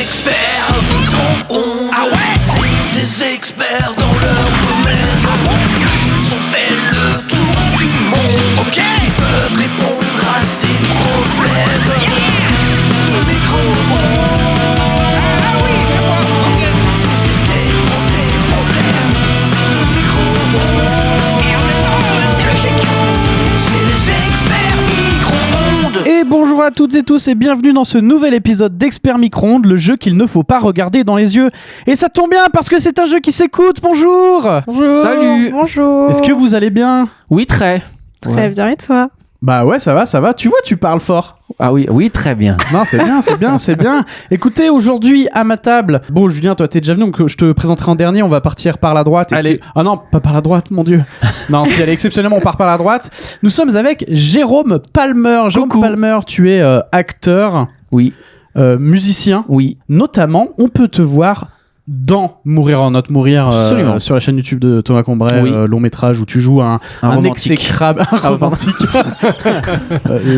experts micro-ondes. Ah ouais, c'est des experts dans leur domaine. Ils ont fait le tour du monde. Ok, ils peuvent répondre à tes problèmes. Le micro-ondes. Ah oui, c'est bon, ok. Tes problèmes. Le micro-ondes. Et en même temps, c'est le chic. C'est les experts micro-ondes. Et bonjour à toutes et tous et bienvenue dans ce nouvel épisode d'Experts Micro-ondes, le jeu qu'il ne faut pas regarder dans les yeux. Et ça tombe bien parce que c'est un jeu qui s'écoute. Bonjour. Bonjour. Salut. Bonjour. Est-ce que vous allez bien? Oui, très. Très bien, et toi? Bah ouais, ça va. Tu vois, tu parles fort. Ah oui, très bien. Non, c'est bien. Écoutez, aujourd'hui, à ma table... Bon, Julien, toi, t'es déjà venu, donc je te présenterai en dernier. On va partir par la droite. Allez. Ah non, pas par la droite, mon Dieu. Non, si, allez, exceptionnellement, on part par la droite. Nous sommes avec Jérôme Palmer. Jérôme Coucou. Palmer, tu es acteur, Oui, musicien. oui. Notamment, on peut te voir dans Mourir en note mourir Absolument. sur la chaîne YouTube de Thomas Combray, Oui. long métrage où tu joues un romantique. exécrable, un romantique.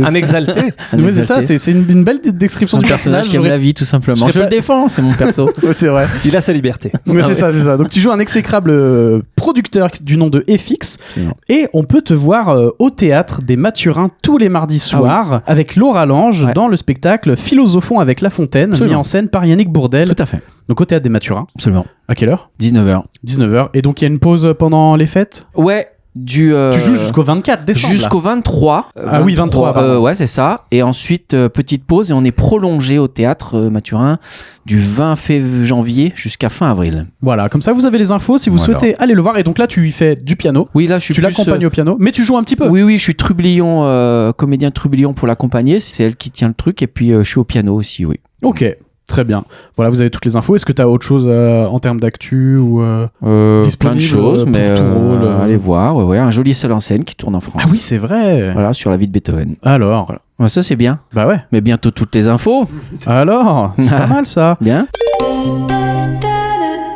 Un exalté. Oui, c'est ça, c'est une belle description Un du personnage qui aime la vie, tout simplement. Je Je, serais le pas- défends, c'est mon perso. Ouais, c'est vrai. Il a sa liberté. Mais c'est ça. Donc tu joues un exécrable producteur du nom de FX Absolument. et on peut te voir au théâtre des Mathurins tous les mardis soirs avec Laura Lange Ouais. dans le spectacle Philosophons avec La Fontaine, Absolument. mis en scène par Yannick Bourdel. Tout à fait. Donc au théâtre des Mathurins. Absolument. À quelle heure? 19h. 19h. Et donc il y a une pause pendant les fêtes? Ouais, Tu joues jusqu'au 24 décembre. là. jusqu'au 23. Ah oui, 23, pardon. Ouais, c'est ça. Et ensuite, petite pause et on est prolongé au théâtre Mathurin du 20 janvier jusqu'à fin avril. Voilà, comme ça vous avez les infos si vous Voilà. souhaitez aller le voir. Et donc là tu lui fais du piano. Oui, là, je suis Tu plus, l'accompagnes au piano, mais tu joues un petit peu. Oui, je suis trublion, comédien trublion pour l'accompagner. C'est elle qui tient le truc. Et puis, je suis au piano aussi, oui. Ok, très bien. Voilà, vous avez toutes les infos. Est-ce que tu as autre chose en termes d'actu ou Plein Disponible de choses, pour mais tout rôle, allez voir. Ouais, un joli seul en scène qui tourne en France. Ah oui, c'est vrai. Voilà, sur la vie de Beethoven. Alors, Voilà. Ouais, ça, c'est bien. bah ouais. Mais bientôt toutes les infos. Alors, c'est pas mal ça. Bien.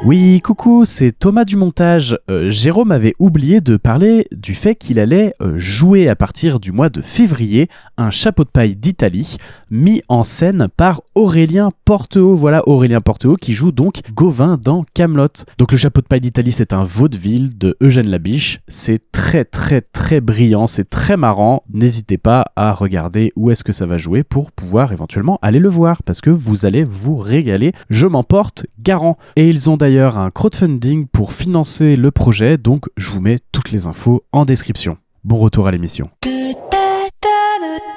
Oui, coucou, c'est Thomas du montage. Jérôme avait oublié de parler du fait qu'il allait jouer à partir du mois de février un chapeau de paille d'Italie mis en scène par Aurélien Porteau. Voilà Aurélien Porteau qui joue donc Gauvin dans Kaamelott. Donc le chapeau de paille d'Italie, c'est un vaudeville de Eugène Labiche. C'est très très très brillant, c'est très marrant. N'hésitez pas à regarder où est-ce que ça va jouer pour pouvoir éventuellement aller le voir parce que vous allez vous régaler. Je m'en porte garant. Et ils ont d'ailleurs un crowdfunding pour financer le projet, donc je vous mets toutes les infos en description. Bon retour à l'émission.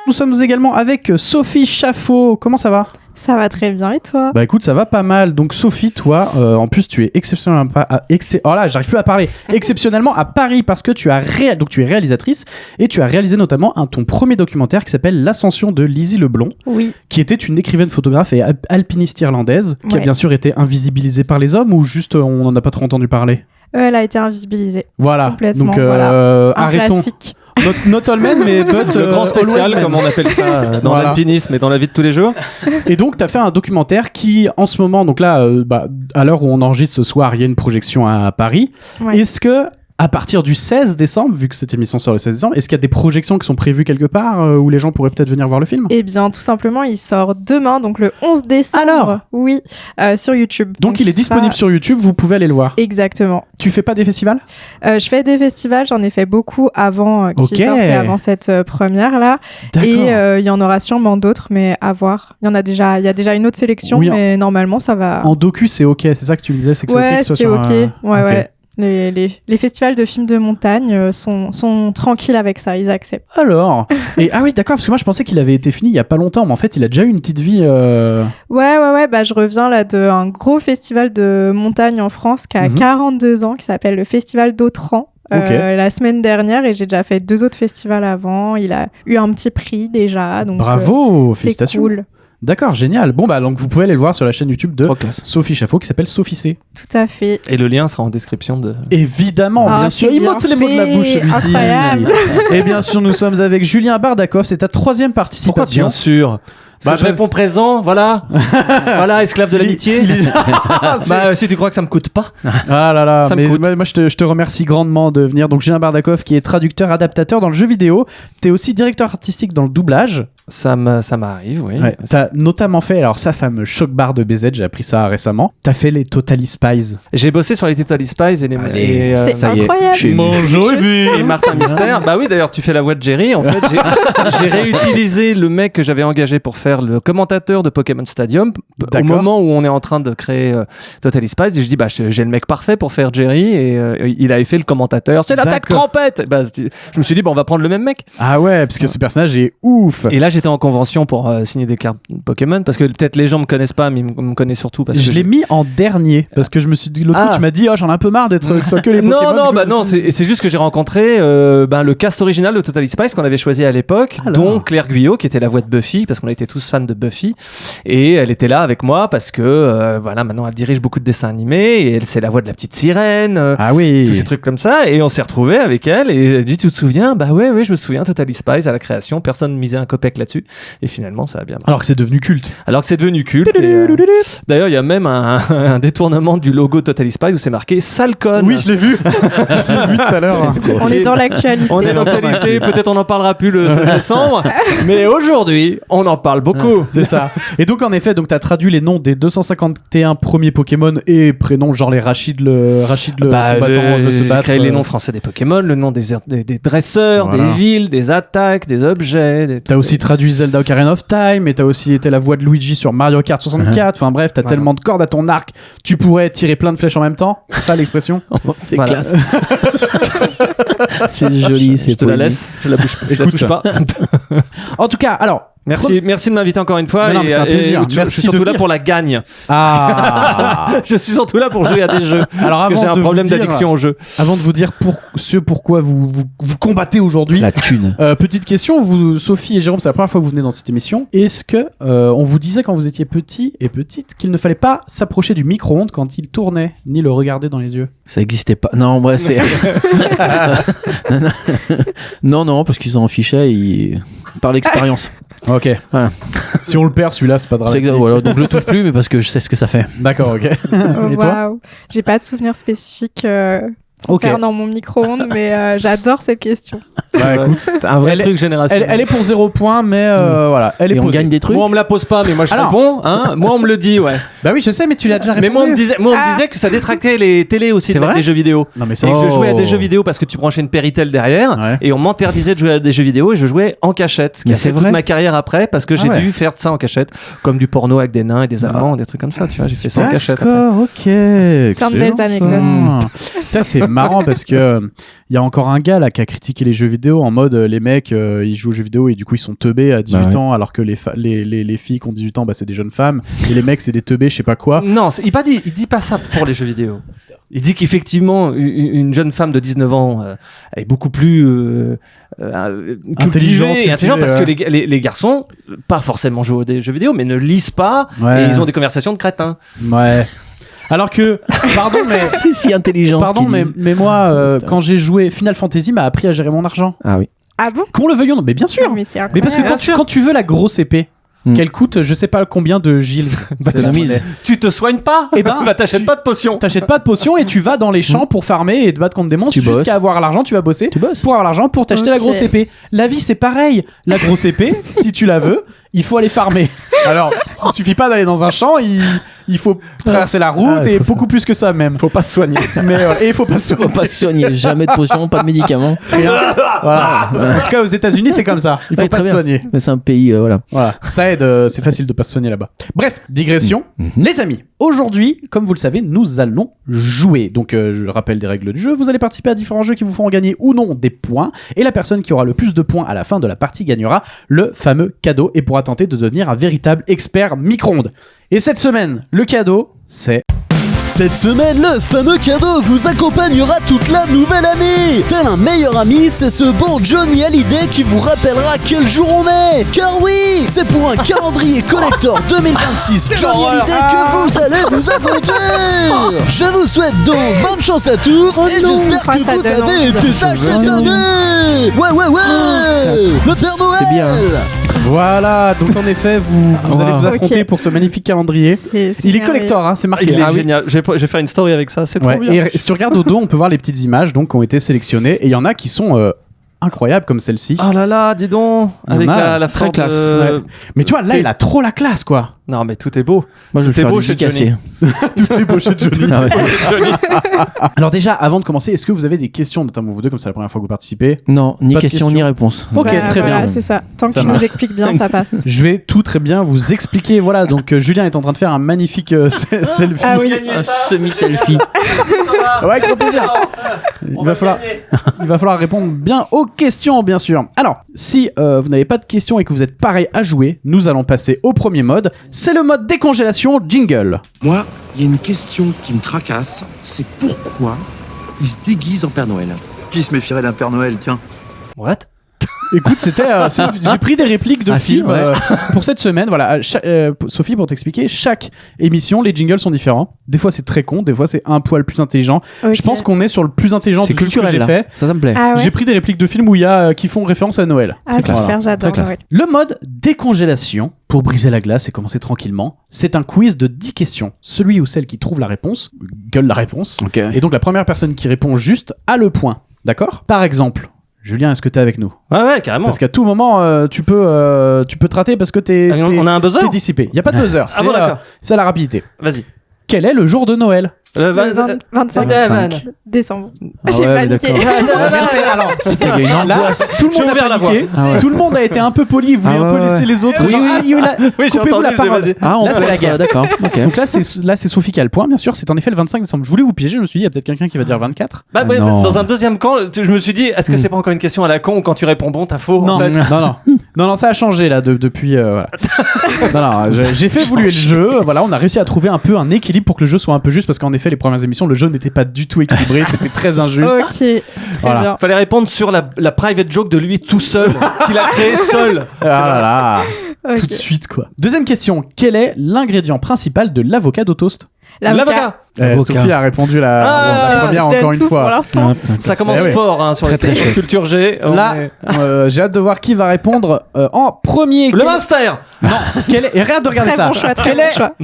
Nous sommes également avec Sophie Chaffot. Comment ça va? Ça va très bien, et toi? Bah écoute, ça va pas mal. Donc Sophie, toi, en plus tu es exceptionnellement oh là, j'arrive plus à parler. Exceptionnellement à Paris parce que tu es réalisatrice et tu as réalisé notamment ton premier documentaire qui s'appelle L'Ascension de Lizzie Leblond, Oui. qui était une écrivaine, photographe et alpiniste irlandaise qui a Ouais. bien sûr été invisibilisée par les hommes ou juste on n'en a pas trop entendu parler. Elle a été invisibilisée. Voilà. Complètement, Donc voilà. Un arrêtons. classique. Not all men, mais but Le grand spécial, always men. comme on appelle ça dans Voilà. l'alpinisme et dans la vie de tous les jours. Et donc, tu as fait un documentaire qui, en ce moment, donc là, à l'heure où on enregistre ce soir, il y a une projection à Paris. Ouais. Est-ce que, à partir du 16 décembre, vu que cette émission sort le 16 décembre, est-ce qu'il y a des projections qui sont prévues quelque part où les gens pourraient peut-être venir voir le film? Eh bien, tout simplement, il sort demain, donc le 11 décembre. Alors Oui, sur YouTube. Donc, il est ce disponible sera- sur YouTube, vous pouvez aller le voir. Exactement. Tu fais pas des festivals? Je fais des festivals, j'en ai fait beaucoup avant, qui Ok. sortaient avant cette première-là. D'accord. Et il y en aura sûrement d'autres, mais à voir. Il y a déjà une autre sélection, Oui, mais normalement, ça va... En docu, c'est ok, c'est ça que tu me disais, c'est que c'est ok Ouais, que ce soit c'est sur ok. un- ok. Ouais. Les festivals de films de montagne sont tranquilles avec ça, ils acceptent. Alors, ah oui, d'accord, parce que moi je pensais qu'il avait été fini il y a pas longtemps, mais en fait il a déjà eu une petite vie. Ouais, bah je reviens là d'un gros festival de montagne en France qui a 42 ans, qui s'appelle le Festival d'Autran. Ok. La semaine dernière, et j'ai déjà fait 2 autres festivals avant. Il a eu un petit prix déjà, donc Bravo, c'est félicitations. cool. D'accord, génial. Bon bah donc vous pouvez aller le voir sur la chaîne YouTube de Trop classe. Sophie Chaffot qui s'appelle Sophie C. Tout à fait. Et le lien sera en description de. Évidemment, Ah, bien sûr. c'est Il bien monte les mots de la fait. bouche celui-ci. Incroyable. Et bien sûr, nous sommes avec Julien Bardakov. C'est ta 3e Pourquoi participation. bien sûr? Bah, je réponds présent, voilà. Voilà, esclave de l'amitié. Bah, si tu crois que ça me coûte pas. Ah là là, Ça me mais coûte. moi je te remercie grandement de venir. Donc Julien Bardakov qui est traducteur, adaptateur dans le jeu vidéo. T'es aussi directeur artistique dans le doublage. Ça m'arrive, oui. Ouais, t'as notamment fait, alors ça me choque barre de BZ, j'ai appris ça récemment. T'as fait les Totally Spies. J'ai bossé sur les Totally Spies et C'est ça y est, incroyable. je suis ému. Bonjour, et Martin Mystère. Bah oui, d'ailleurs, tu fais la voix de Jerry. En fait, j'ai réutilisé le mec que j'avais engagé pour faire le commentateur de Pokémon Stadium au D'accord. moment où on est en train de créer Totally Spies. Et je dis, bah, j'ai le mec parfait pour faire Jerry et il avait fait le commentateur. C'est l'attaque D'accord. trompette. Bah, je me suis dit, bon, on va prendre le même mec. Ah ouais, parce que ce personnage est ouf. Et là, j'étais en convention pour signer des cartes Pokémon parce que peut-être les gens me connaissent pas, mais ils me connaissent surtout parce que Je l'ai mis en dernier parce que je me suis dit l'autre coup Ah. tu m'as dit oh j'en ai un peu marre d'être que ce soit que les Pokémon. Non, du coup, bah je me non, suis dit- c'est juste que j'ai rencontré le cast original de Totally Spies qu'on avait choisi à l'époque, Alors. dont Claire Guyot qui était la voix de Buffy parce qu'on était tous fans de Buffy et elle était là avec moi parce que voilà, maintenant elle dirige beaucoup de dessins animés et c'est la voix de la petite sirène, Ah oui. tous ces trucs comme ça et on s'est retrouvés avec elle et elle dit tu te souviens? Bah ouais, je me souviens, Totally Spies à la création, personne misait un copec là-dessus et finalement ça a bien marché. Alors que c'est devenu culte. Alors que c'est devenu culte. Et, d'ailleurs, il y a même un détournement du logo Totally Spies où c'est marqué Salcon. Oui, je l'ai vu. Je l'ai vu tout à l'heure. On est dans l'actualité. On est dans l'actualité, peut-être on n'en parlera plus le 16 décembre, mais aujourd'hui, on en parle beaucoup. C'est ça. Et donc en effet, donc t'as traduit les noms des 251 premiers Pokémon et prénoms genre les Rachid le combattant veut se j'ai battre. créé les noms français des Pokémon, le nom des dresseurs, Voilà. des villes, des attaques, des objets. T'as aussi traduit Zelda Ocarina of Time et t'as aussi été la voix de Luigi sur Mario Kart 64. Enfin bref, t'as Voilà. tellement de cordes à ton arc, tu pourrais tirer plein de flèches en même temps. C'est ça l'expression. C'est Voilà. classe. C'est joli, c'est Je te la poésie. laisse, je la Écoute. touche pas. En tout cas, alors. Merci de m'inviter encore une fois. Mais non, mais c'est un plaisir. Je Merci suis surtout de là venir. pour la gagne. Ah. Je suis surtout là pour jouer à des jeux. Alors Parce que avant j'ai un de problème vous dire- d'addiction aux jeux. Avant de vous dire pourquoi vous combattez aujourd'hui. La thune. Petite question, vous, Sophie et Jérôme, c'est la première fois que vous venez dans cette émission. Est-ce que on vous disait quand vous étiez petit et petite qu'il ne fallait pas s'approcher du micro-ondes quand il tournait, ni le regarder dans les yeux? Ça existait pas. Non, moi, c'est. non, parce qu'ils s'en fichaient par l'expérience. Ok. Voilà. Si on le perd, celui-là, c'est pas C'est dramatique. exact, voilà, donc je le touche plus, mais parce que je sais ce que ça fait. D'accord, ok. Oh, Et toi? waouh. J'ai pas de souvenir spécifique Ok. concernant mon micro-ondes, mais j'adore cette question. Bah écoute, Un vrai Elle est- truc générationnel. elle est pour 0 point, mais voilà, elle est Et on posée. gagne des trucs. Moi on me la pose pas, mais moi je Alors. réponds. Hein. Moi on me le dit, ouais. Bah oui, je sais, mais tu l'as déjà répondu. Mais moi on me disait que ça détractait les télés aussi C'est de mettre vrai des jeux vidéo. Non mais Et ça. que je jouais à des Oh. jeux vidéo parce que tu branchais une Péritel derrière Ouais. et on m'interdisait de jouer à des jeux vidéo et je jouais en cachette. Ce qui Mais a c'est fait toute vrai. ma carrière après parce que j'ai ouais. dû faire de ça en cachette, comme du porno avec des nains et des Allemands, des trucs comme ça. Tu vois, j'ai fait ça en cachette. après. D'accord, ok. Plein de belles Excellent, anecdotes. ça. Ça, c'est marrant parce que il y a encore un gars là qui a critiqué les jeux vidéo en mode les mecs ils jouent aux jeux vidéo et du coup ils sont teubés à 18 Bah ouais. ans alors que les filles qui ont 18 ans bah, c'est des jeunes femmes et les mecs c'est des teubés je sais pas quoi. Non, il dit pas ça pour les jeux vidéo. Il dit qu'effectivement, une jeune femme de 19 ans est beaucoup plus Intelligente, cultivée et intelligente parce cultivée, que les garçons, pas forcément jouent à des jeux vidéo, mais ne lisent pas Ouais. et ils ont des conversations de crétins. Ouais. Alors que pardon mais C'est si intelligent. ce pardon qu'ils disent. mais moi quand j'ai joué Final Fantasy m'a appris à gérer mon argent. Ah oui. Ah bon? Qu'on le veuille ou non mais bien sûr. Ah, mais c'est Mais parce que incroyable. quand tu veux la grosse épée qu'elle coûte je sais pas combien de Gilles. C'est la mise. Tu te soignes pas? Eh ben, bah t'achètes tu- pas de potions. T'achètes pas de potions et tu vas dans les champs pour farmer et te battre contre des monstres Tu bosses. jusqu'à avoir l'argent, tu vas bosser Tu bosses. pour avoir l'argent pour t'acheter la Ok. grosse épée. La vie c'est pareil. La grosse épée, si tu la veux, il faut aller farmer. Alors, il suffit pas d'aller dans un champ, il faut traverser la route et beaucoup plus que ça même. Faut pas se soigner. Mais et il faut pas se Faut pas se soigner, jamais de potion, pas de médicaments. rien. Voilà. En tout cas aux États-Unis, c'est comme ça. Il faut Ouais, pas très se bien. soigner. Mais c'est un pays, voilà. Voilà, ça aide, c'est facile de pas se soigner là-bas. Bref, digression. Les amis, aujourd'hui, comme vous le savez, nous allons jouer. Donc, je rappelle des règles du jeu. Vous allez participer à différents jeux qui vous feront gagner ou non des points. Et la personne qui aura le plus de points à la fin de la partie gagnera le fameux cadeau et pourra tenter de devenir un véritable expert micro-ondes. Et cette semaine, le cadeau, c'est... Cette semaine, le fameux cadeau vous accompagnera toute la nouvelle année. Tel un meilleur ami, c'est ce bon Johnny Hallyday qui vous rappellera quel jour on est. Car oui, c'est pour un calendrier collector 2026 Johnny Hallyday que vous allez vous affronter. Je vous souhaite donc bonne chance à tous Oh et non, j'espère que ça vous donne avez envie. été sages cette année. Ouais, le Père Noël. C'est bien. Voilà, donc en effet, vous allez vous affronter Ok. pour ce magnifique calendrier. C'est Il est merveilleux. collector, hein, c'est marqué. Il est Ah oui. génial. Je vais faire une story avec ça, c'est trop Ouais, bien. et si tu regardes au dos, on peut voir les petites images donc, qui ont été sélectionnées. Et il y en a qui sont incroyables, comme celle-ci. Oh là là, dis donc. Il y en Avec a. la Très forme classe. de- Mais tu vois, là, il a trop la classe, quoi. Non, mais tout est beau. Moi, je vais T'es le faire beau chez dédicacer. Tout est beau chez Johnny. Ah ouais. Alors déjà, avant de commencer, est-ce que vous avez des questions, notamment vous deux, comme c'est la première fois que vous participez? Non, ni Pas de question questions. ni réponse. Ok, Bah, très voilà, bien. c'est ça. Tant Ça qu'il marche. nous explique bien, ça passe. Je vais tout très bien vous expliquer. Voilà, donc Julien est en train de faire un magnifique selfie. Ah oui. Un semi-selfie. Ouais, avec grand plaisir. Il va falloir répondre bien aux questions, bien sûr. Alors, si vous n'avez pas de questions et que vous êtes pareil à jouer, nous allons passer au premier mode. C'est le mode décongélation jingle. Moi, il y a une question qui me tracasse, c'est pourquoi il se déguise en Père Noël. Qui se méfierait d'un Père Noël, tiens? What? Écoute, j'ai pris des répliques de Ah, si, films ouais. pour cette semaine. Voilà, Sophie, pour t'expliquer, chaque émission, les jingles sont différents. Des fois, c'est très con, des fois, c'est un poil plus intelligent. Ok. Je pense qu'on est sur le plus intelligent C'est de tout ce que culturel, j'ai là. fait. Ça me plaît. Ah ouais. J'ai pris des répliques de films où il y a qui font référence à Noël. Ah, Très super, classe. j'adore. Très classe. ouais. Le mode décongélation, pour briser la glace et commencer tranquillement, c'est un quiz de 10 questions. Celui ou celle qui trouve la réponse gueule la réponse. Ok. Et donc la première personne qui répond juste a le point. D'accord? Par exemple, Julien, est-ce que t'es avec nous? Ouais, carrément. Parce qu'à tout moment, tu peux te rater parce que t'es On a un buzzer? t'es dissipé. Il y a pas de buzzer, Ah bon, d'accord. c'est la rapidité. Vas-y. Quel est le jour de Noël? Le Le 25 25. décembre. Ah J'ai ouais, paniqué. d'accord. Alors, Il y a une là, angoisse. tout le J'ai monde a ouvert la paniqué. Ah ouais. Tout le monde a été un peu poli, vous voulez Ah un peu ouais, laisser ouais. les autres. Oui, genre, oui. ah, Oui, j'ai coupez-vous entendu, la parole. vas-y. Ah, on Là, c'est la guerre. D'accord. Ok. Donc là, c'est Sophie qui a le point, bien sûr. C'est en effet le 25 décembre. Je voulais vous piéger, je me suis dit, il y a peut-être quelqu'un qui va dire 24. Bah, ouais, non. dans un deuxième camp, je me suis dit, est-ce que c'est pas encore une question à la con ou quand tu réponds bon, t'as faux Non, en fait non, ça a changé là depuis. Voilà. J'ai fait évoluer le jeu. Voilà, on a réussi à trouver un peu un équilibre pour que le jeu soit un peu juste parce qu'en effet, les premières émissions, le jeu n'était pas du tout équilibré, c'était très injuste. Ok, très Voilà. bien. Fallait répondre sur la private joke de lui tout seul, qu'il a créé seul. Ah là là, Ok. tout de suite quoi. Deuxième question, quel est l'ingrédient principal de l'avocado toast? L'avocat. Avocat. Sophie a répondu la première Je donne encore une tout fois. pour l'instant. Ça commence Eh ouais. fort hein, sur Très, les très chouette. culture G. Là, j'ai hâte de voir qui va répondre en premier. Le Munster. Et regarde de regarder Très ça. bon choix, très quel, bon est, choix.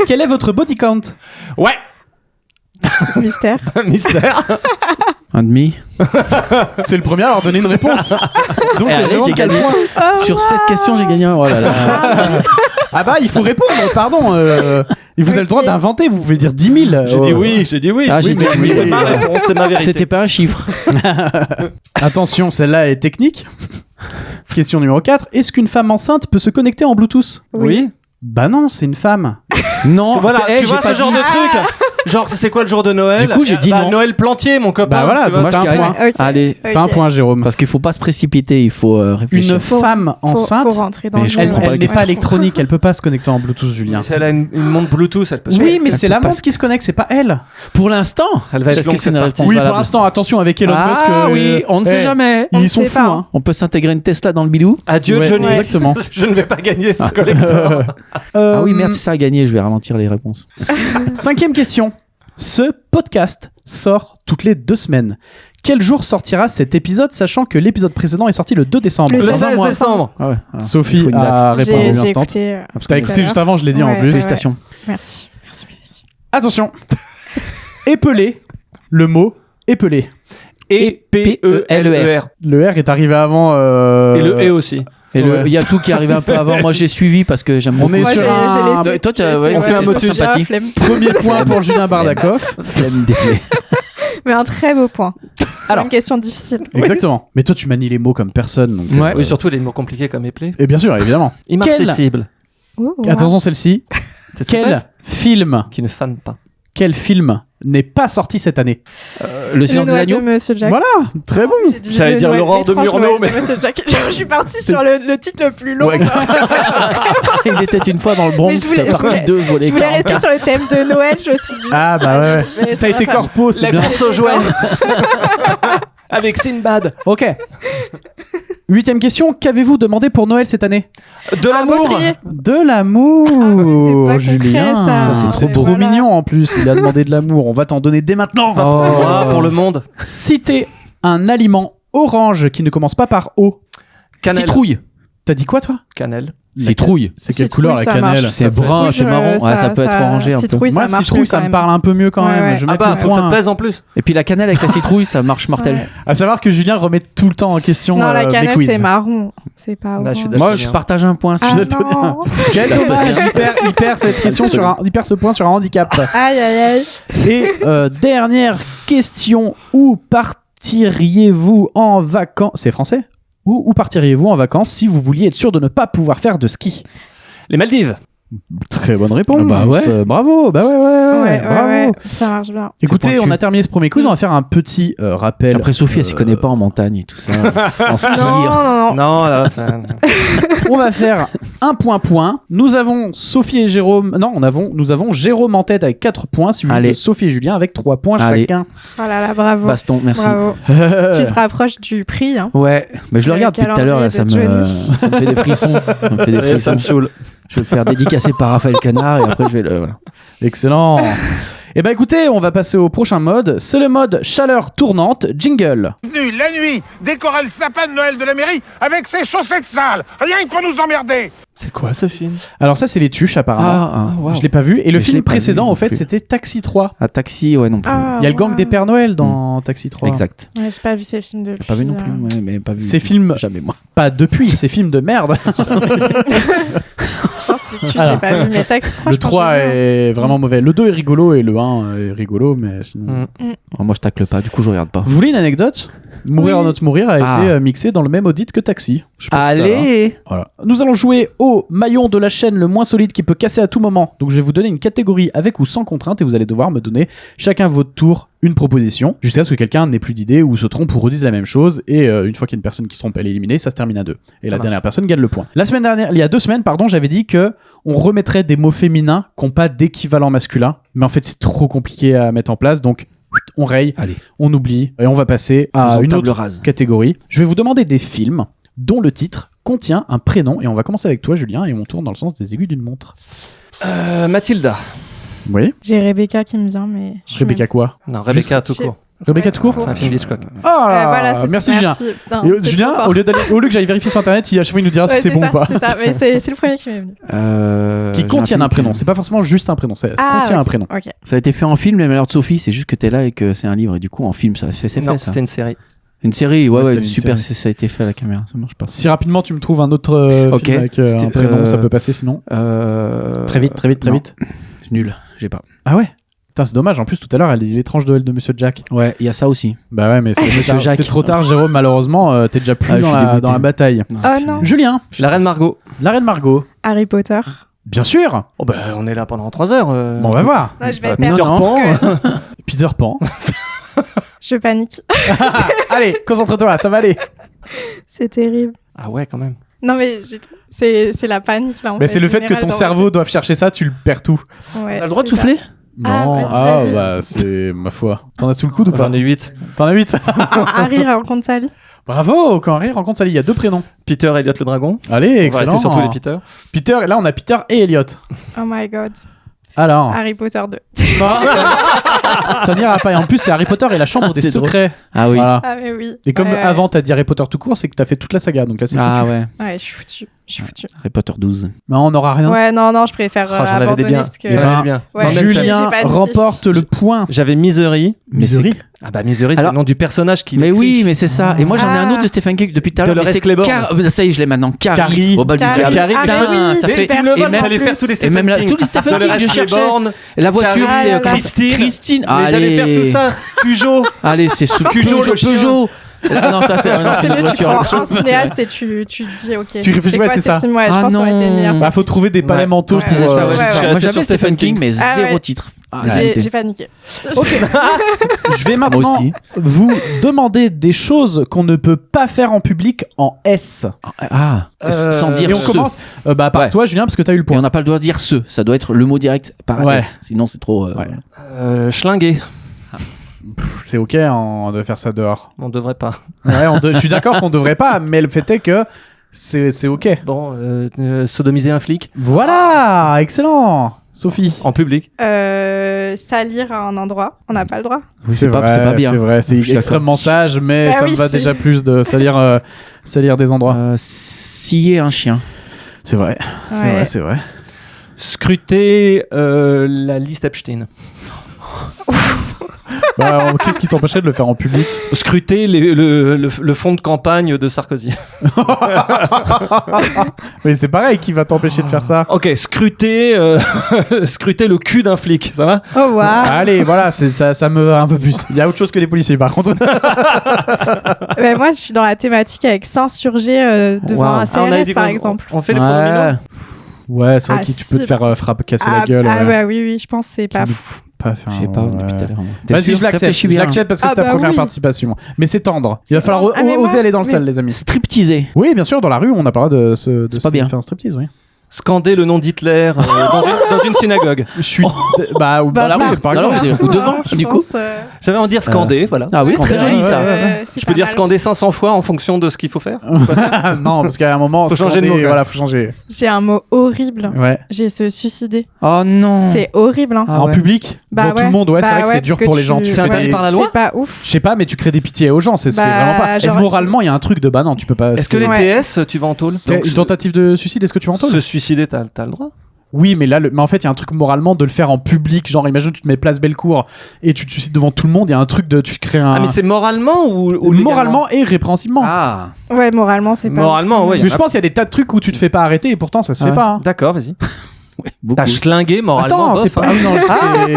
quel est votre body count? Ouais. Mystère. Mystère. Un demi. C'est le premier à leur donner une réponse. Donc Eh, c'est allez, Jérôme j'ai qui a le gagné. point. Sur cette question, j'ai gagné un. Oh là là. Ah bah il faut répondre, pardon. Et vous avez le droit Ok. d'inventer, vous pouvez dire 10 000. J'ai dit oui, j'ai dit oui. Ah, Oui, j'ai dit mais oui. c'est ma réponse, c'est ma vérité. C'était pas un chiffre. Attention, celle-là est technique. Question numéro 4. Est-ce qu'une femme enceinte peut se connecter en Bluetooth? Oui. Bah non, c'est une femme. Non. Voilà, c'est- tu vois j'ai pas ce genre dit. de truc. Genre, c'est quoi le jour de Noël? Du coup, j'ai dit Bah, non. Noël Plantier, mon copain. Bah voilà, tu vois. Moi, je T'as un gagne. point. Ok. Allez. Ok. T'as un point, Jérôme. Parce qu'il faut pas se précipiter, il faut réfléchir. Une femme enceinte, Faut rentrer dans Mais le je jeu, elle, comprends ouais. elle n'est Ouais, pas je électronique, elle peut pas se connecter en Bluetooth, Julien. Si elle a une montre Bluetooth, elle peut se Oui, mais Elle c'est peut la pas montre qui se connecte, c'est pas elle. Pour l'instant, Elle va être est-ce longue, que c'est cette une partie. réponse Oui, pour valable? l'instant, attention avec Elon Musk. Ah oui, on ne sait eh, jamais. On ne Ils sont sait fous, pas, hein. On peut s'intégrer une Tesla dans le bidou. Adieu, Ouais, Johnny. exactement. Je ne vais pas gagner ce collecteur. Ah oui, merde, c'est ça à gagner, je vais ralentir les réponses. Cinquième question. Ce podcast sort toutes les 2 semaines. Quel jour sortira cet épisode, sachant que l'épisode précédent est sorti le 2 décembre? Le Le 16 16 décembre. Ah ouais, ah, Sophie il faut une date. a répondu J'ai instant. écouté. T'as écouté juste avant, je l'ai dit en Ouais, plus. ouais. Félicitations. Merci. Merci, merci. Attention. Épeler. Le mot épeler. E-P-E-L-E-R. Le R est arrivé avant. Et le E aussi. Et Ouais. il y a tout qui arrive un peu avant. Moi, j'ai suivi parce que j'aime On beaucoup. est Moi, sur un j'ai laissé. Toi, tu as- laissé, ouais, on fait un ouais, motus. sympathie. flemme. premier point pour Julien Bardakov. Flemme des plaies. Mais un très beau point. C'est Alors. une question difficile. Exactement. Mais toi, tu manies les mots comme personne. Donc, Ouais. Oui, surtout les mots compliqués comme éplé. Et bien sûr, évidemment. Inaccessible. Ouh, Attention, celle-ci. C'est tout Quel fait film, Qui ne fan pas. quel film n'est pas sorti cette année? Le Le silence des Noël de agneaux. Monsieur Jack. Voilà, très bon. J'ai dit J'allais le dire Noël, l'aurore de l'étrange Murnau, Noël de mais- Monsieur Jack. Je suis partie sur le titre le plus long. Ouais. Il était une fois dans le Bronx, Mais je voulais- partie 2, volet Je voulais 40. rester sur le thème de Noël, je me suis dit. Ah bah ouais. Mais T'as ça été va pas. corpo, c'est La bien. course aux jouets. Avec Sinbad. Ok. 8ème question. Qu'avez-vous demandé pour Noël cette année? De Un l'amour. boutrier. De l'amour, Ah ouais, c'est pas concret, Julien. ça. C'est Mais trop voilà. mignon en plus. Il a demandé de l'amour. On va t'en donner dès maintenant. Moi, pour le monde. Citez un aliment orange qui ne commence pas par O. Cannelle. Citrouille. T'as dit quoi, toi? Cannelle. Citrouille. C'est quelle Citrouille, couleur la ça cannelle? marche. C'est brun, c'est marron. Ouais, ça peut être orangé un peu. Citrouille, Moi, ça marche citrouille, mieux, ça quand me même. parle un peu mieux quand Ouais, même. ouais. Je Ah mets bah, le faut que ça te point. plaise en plus. Et puis la cannelle avec la citrouille, ça marche mortel. Ouais. À savoir que Julien remet tout le temps en question Non, la mes cannelle, quiz. c'est marron. C'est pas Là, je suis orange. d'accord. Moi, je partage un point. Ah daltonien. non. Quel dommage, il perd cette question il perd ce point sur un handicap. Aïe, aïe, aïe. Et dernière question, où partiriez-vous en vacances? C'est français? Où partiriez-vous en vacances si vous vouliez être sûr de ne pas pouvoir faire de ski? Les Maldives. Très bonne réponse. Ah bah ouais. Bravo. Bah ouais, bravo. Ouais, ça marche bien. Écoutez, C'est pointu. on a terminé ce premier quiz, on va faire un petit rappel. Après, Sophie, elle s'y connaît pas en montagne et tout ça. En ski. Non. Non, là, ça... On va faire un point. Nous avons Sophie et Jérôme. Non, nous avons Jérôme en tête avec 4 points, suivi Allez. de Sophie et Julien avec 3 points Allez. chacun. Oh là là, bravo. Baston, merci. Bravo. Tu te rapproches du prix. Hein. Ouais, mais je le Le regarde depuis tout à l'heure, là, ça me calendrier de fait des frissons. Ça me fait des frissons. ça me saoule. Je vais le faire dédicacer par Raphaël Canard et après je vais le. Voilà. Excellent. Et bah écoutez, on va passer au prochain mode. C'est le mode chaleur tournante. Jingle. Venu la nuit décorer le sapin de Noël de la mairie avec ses chaussettes sales, rien que pour nous emmerder. C'est quoi ce film? Alors ça, c'est les tuches apparemment. Ah, wow. Je l'ai pas vu. Et le Mais je film l'ai pas précédent, vu au non fait, plus. c'était Taxi 3. Un taxi, ouais, non plus. Ah, Il y a le gang wow. des Pères Noël dans Taxi 3. Exact. Ouais, j'ai pas vu ces films depuis. Pas vu non plus, ouais, mais pas vu. Ces films, Jamais moi. pas depuis, ces films de merde. J'ai pas vu, mais Taxi 3, Le je pense 3 que j'ai vu, hein. est vraiment mauvais. Le 2 est rigolo et le 1 est rigolo, mais sinon... Oh, moi je tacle pas, du coup je regarde pas. Vous voulez une anecdote? Mourir Oui. en notre mourir a Ah. été mixé dans le même audit que Taxi. Je pense que ça va. Allez. Voilà. Nous allons jouer au maillon de la chaîne le moins solide qui peut casser à tout moment. Donc je vais vous donner une catégorie avec ou sans contrainte et vous allez devoir me donner chacun votre tour une proposition jusqu'à ce que quelqu'un n'ait plus d'idée ou se trompe ou redise la même chose. Et une fois qu'il y a une personne qui se trompe, elle est éliminée, ça se termine à 2. Et la dernière personne gagne le point. Il y a 2 semaines, j'avais dit que on remettrait des mots féminins qui n'ont pas d'équivalent masculin. Mais en fait, c'est trop compliqué à mettre en place. Donc on raye, Allez. on oublie et on va passer à Faisons une table autre rase. catégorie. Je vais vous demander des films dont le titre contient un prénom et on va commencer avec toi Julien et on tourne dans le sens des aiguilles d'une montre. Mathilda. Oui. J'ai Rebecca qui me vient, mais. je suis Rebecca quoi? Non, Rebecca tout J'ai- court. Rebecca Ouais, tout court. tout C'est un film d'Hitchcock. Ah, Ouais, voilà, c'est merci ça. Julien. Putain, Et, c'est Julien, trop fort. au lieu que j'aille vérifier sur internet, à chaque fois il nous dira si Ouais, c'est bon ça, ou pas. C'est ça, mais c'est le premier qui m'est venu. Qui J'ai contient film un prénom. qui- C'est pas forcément juste un prénom, ça contient un ok, prénom. Ok. Ça a été fait en film, Les Malheurs de Sophie, c'est juste que t'es là et que c'est un livre et du coup en film ça c'est Non, fait ça. c'était une série. Une série, ouais, c'était une super, série. ça a été fait à la caméra, ça marche pas. Si rapidement tu me trouves un autre Ok. film avec C'était, un prénom, ça peut passer sinon. Très vite. non, C'est nul, j'ai pas. Ah ouais. Putain, c'est dommage. En plus, tout à l'heure, elle a dit l'étrange Noël de Monsieur Jack. Ouais, il y a ça aussi. Bah ouais, mais c'est Monsieur trop tard. Jacques. C'est trop tard, Jérôme. Malheureusement, t'es déjà plus Ah, je suis dégoûté. dans la bataille. Oh non. Julien, La Reine Margot. la Reine Margot. Harry Potter. Bien sûr. Oh bah on est là pendant 3 heures. Bon, on va voir. Non, je vais Peter perdre. Pan. Peter Pan. Je panique. Allez, concentre-toi, ça va aller. C'est terrible. Ah ouais, quand même. Non, mais c'est la panique là. Mais c'est le fait que ton cerveau doive chercher ça, tu le perds tout. Ouais, T'as le droit de c'est ça. souffler Ah, Non, vas-y. bah c'est ma foi. T'en as sous le coude ou pas? J'en ai 8. T'en as 8. Quand Harry rencontre Sally. Bravo, quand Harry rencontre Sally, il y a 2 prénoms. Peter, Elliot le dragon. Allez, On va excellent. rester sur tous les Peter. Peter, là on a Peter et Elliot. Oh my god. Alors, Harry Potter 2. ça n'ira pas. Et en plus, c'est Harry Potter et la chambre des C'est drôle. secrets. Ah oui. Voilà. Ah, mais oui. Et comme Ouais, ouais. avant t'as dit Harry Potter tout court, c'est que t'as fait toute la saga, donc là c'est Ah foutu. ouais, Ouais, je suis foutu. Je suis foutu. Harry Potter 12. Non, on n'aura rien. Ouais, non, je préfère Oh, j'en avais des abandonner biens. parce que. Eh J'en ben, avais bien. Ouais, Moi, même j'ai Julien pas dit. remporte le point. J'avais Misery. Misery. Ah bah Misery, c'est Alors- le nom du personnage qui Mais l'écrit. oui, mais c'est ça. Et moi j'en ai un Ah. autre de Stephen King depuis tout à l'heure. Dolores mais c'est Claiborne. Ça y est, je l'ai maintenant. Carrie. Carrie. Au bal du Carrie. diable. Carrie. Ah, Putain, mais oui, ça c'est fait. super. Tu me le Et voles, même, j'allais faire tous les et Stephen même là, King. tous les Stephen King, Dolores je cherchais. Claiborne, La voiture, Carrie. c'est Ah là là. Christine. Allez. Mais j'allais faire tout ça. Peugeot. Allez, c'est sous Peugeot, le chien. Peugeot. Ah non, ça c'est C'est une mieux, tu voiture. prends un cinéaste et tu te dis, ok. Tu réfléchis, ouais, quoi c'est ce ça. film Ouais, je Ah pense que ça aurait été non. meilleur. Bah, faut trouver des palais mentaux Ouais, pour. C'est ça, ouais, Ouais, c'est ouais. ça. Ouais. Moi j'avais Stephen Stephen King, mais Ah zéro ouais. titre. Ah, de réalité. J'ai paniqué. Je vais maintenant Moi aussi. vous demander des choses qu'on ne peut pas faire en public en S. Ah, sans dire Et on ce. commence par Ouais. toi, Julien, parce que t'as eu le Et point. on n'a pas le droit de dire ce. Ça doit être le mot direct par Ouais. S. Sinon c'est trop. Ouais. Schlinguer. C'est ok de faire ça dehors. On devrait pas. Ouais, je suis d'accord qu'on devrait pas, mais le fait est que c'est ok. Bon, sodomiser un flic. Voilà, excellent. Sophie. En public. Salir à un endroit, on n'a pas le droit. Oui, c'est pas bien. C'est vrai, c'est Je suis extrêmement sage, mais Bah ça oui, me va c'est- déjà plus de salir des endroits. Scier un chien. C'est vrai, Ouais. c'est vrai. Scruter la liste Epstein. Bah, qu'est-ce qui t'empêcherait de le faire en public? Scruter le fonds de campagne de Sarkozy. Mais c'est pareil, qui va t'empêcher de faire ça? Ok, scruter le cul d'un flic, ça va? Oh waouh. Allez, voilà, ça me va un peu plus. Il y a autre chose que les policiers, par contre. Bah, moi, je suis dans la thématique avec s'insurger devant Wow. un CRS, par exemple. On fait les pronoms. Ouais, c'est vrai Ah, que tu si. peux te faire casser la gueule. Ah ouais. bah oui, je pense que c'est pas Qui- fou. Pas faire Je sais pas depuis tout à l'heure. moi. T'es Vas-y, sûr? je l'accepte. Réfléchis Je bien. l'accepte parce que Ah c'est ta bah première oui. participation. Mais c'est tendre. Il va C'est falloir tendre. Ah, mais oser moi, aller dans le oui. sale, les amis. Stripteaser. Oui, bien sûr, dans la rue, on n'a pas le droit de se C'est pas bien. faire un striptease, oui. Scander le nom d'Hitler dans une synagogue. Je suis. Bah, ou dans la rue, par partout, exemple. ou devant, je du coup. pense, J'avais envie de dire scander, voilà. Ah oui, très joli ça. Je peux dire scander 500 fois en fonction de ce qu'il faut faire. Non, parce qu'à un moment, Faut changer de scander, mot, quoi. voilà, faut changer. J'ai un mot horrible. Ouais. J'ai se suicider. Oh non. C'est horrible, hein. Ah En ouais. public, Bah devant tout ouais. le monde, ouais, c'est Bah vrai que ouais, c'est dur parce pour que les gens. tu- Tu C'est fais interdit des- par la loi. C'est pas ouf. Je sais pas, mais tu crées des pitiés aux gens, ça se Bah, fait vraiment pas. Est-ce genre- moralement, il y a un truc de bah non, tu peux pas. Est-ce que les Ouais. TS, tu vas en tôle? Donc, Une tentative de suicide, est-ce que tu vas en tôle? se suicider, t'as le droit? Oui, mais là, mais en fait, il y a un truc moralement de le faire en public. Genre, imagine, tu te mets place Bellecour et tu te suicides devant tout le monde. Il y a un truc de. Tu crées un. Ah, mais c'est moralement ou légalement? moralement et répréhensiblement. Ah. Ouais, moralement, c'est pas Moralement, ouf. ouais. Parce que je pense qu'il y a des tas de trucs où tu te fais pas arrêter et pourtant ça se fait Ouais. pas. Hein. D'accord, vas-y. Beaucoup. T'as schlingué moralement. Attends, c'est bof, pas. hein. Ah, non, Ah oui,